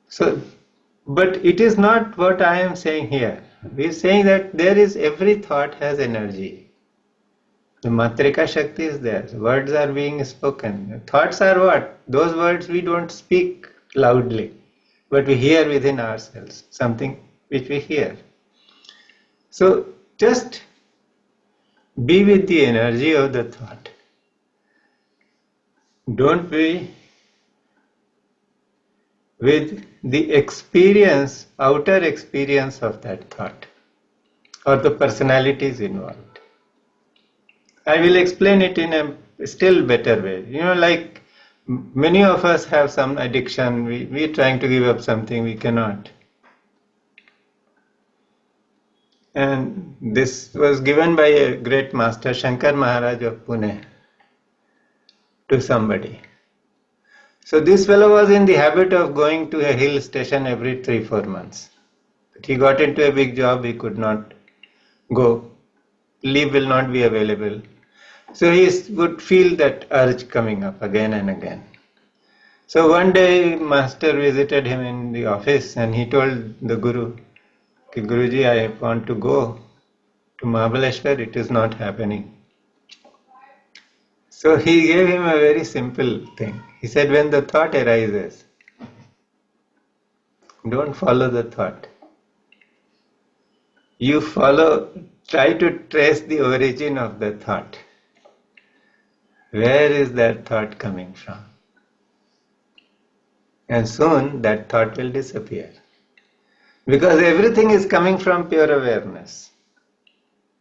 So But it is not what I am saying here. We are saying that every thought has energy. The Matrika Shakti is there. Words are being spoken. Thoughts are what? Those words we don't speak loudly, but we hear within ourselves, something which we hear. So just be with the energy of the thought. Don't be with the experience, outer experience of that thought or the personalities involved. I will explain it in a still better way. Like many of us have some addiction. We're trying to give up something, we cannot. And this was given by a great master, Shankar Maharaj of Pune, to somebody. So this fellow was in the habit of going to a hill station every 3-4 months. But he got into a big job, he could not go. Leave will not be available. So he would feel that urge coming up again and again. So one day master visited him in the office and he told the Guru, Guruji, I want to go to Mahabaleshwar, it is not happening. So he gave him a very simple thing. He said, when the thought arises, don't follow the thought. You try to trace the origin of the thought. Where is that thought coming from? And soon that thought will disappear. Because everything is coming from pure awareness.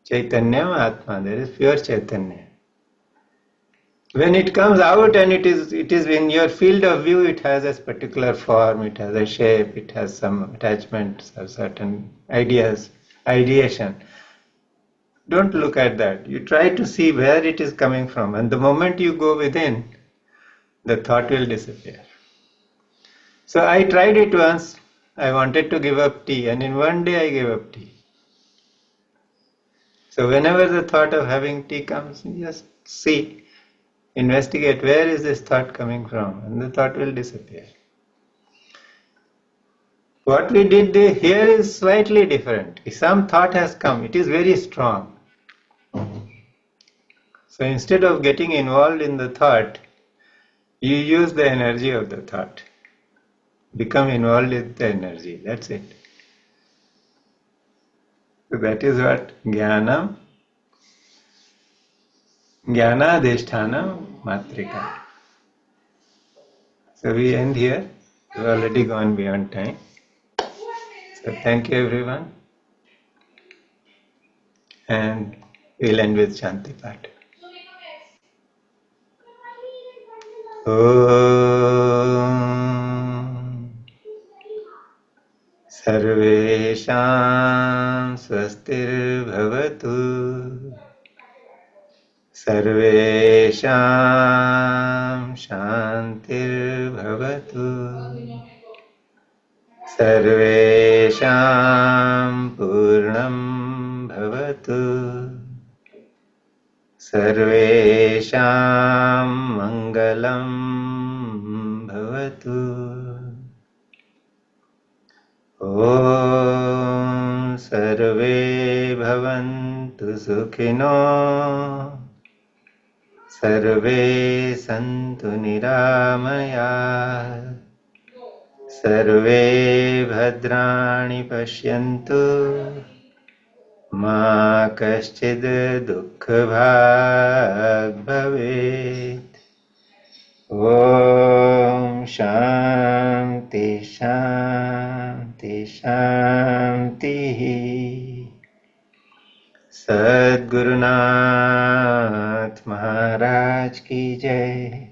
Chaitanya Atma, there is pure Chaitanya. When it comes out and it is in your field of view, it has a particular form, it has a shape, it has some attachments or certain ideas, ideation. Don't look at that. You try to see where it is coming from, and the moment you go within, the thought will disappear. So I tried it once. I wanted to give up tea, and in one day I gave up tea. So whenever the thought of having tea comes, just see, investigate where is this thought coming from, and the thought will disappear. What we did here is slightly different. Some thought has come, it is very strong. So instead of getting involved in the thought, you use the energy of the thought. Become involved with the energy, that's it. So that is what Jnanadhisthana Matrika. So we end here. We've already gone beyond time. So thank you everyone. And we'll end with Shanti Path. Om Sarvesham Swastir Bhavatu Sarvesham Shantir Bhavatu Sarvesham Purnam Bhavatu Sarvesham Mangalam Bhavatu Om Sarve Bhavantu Sukhino Sarve Santu Niramaya Sarve Bhadrani Pashyantu Ma Kaschid Dukkha Bhag Bhavet Om Shanti Shanti Shanti Sadgurunath Maharaj Ki Jai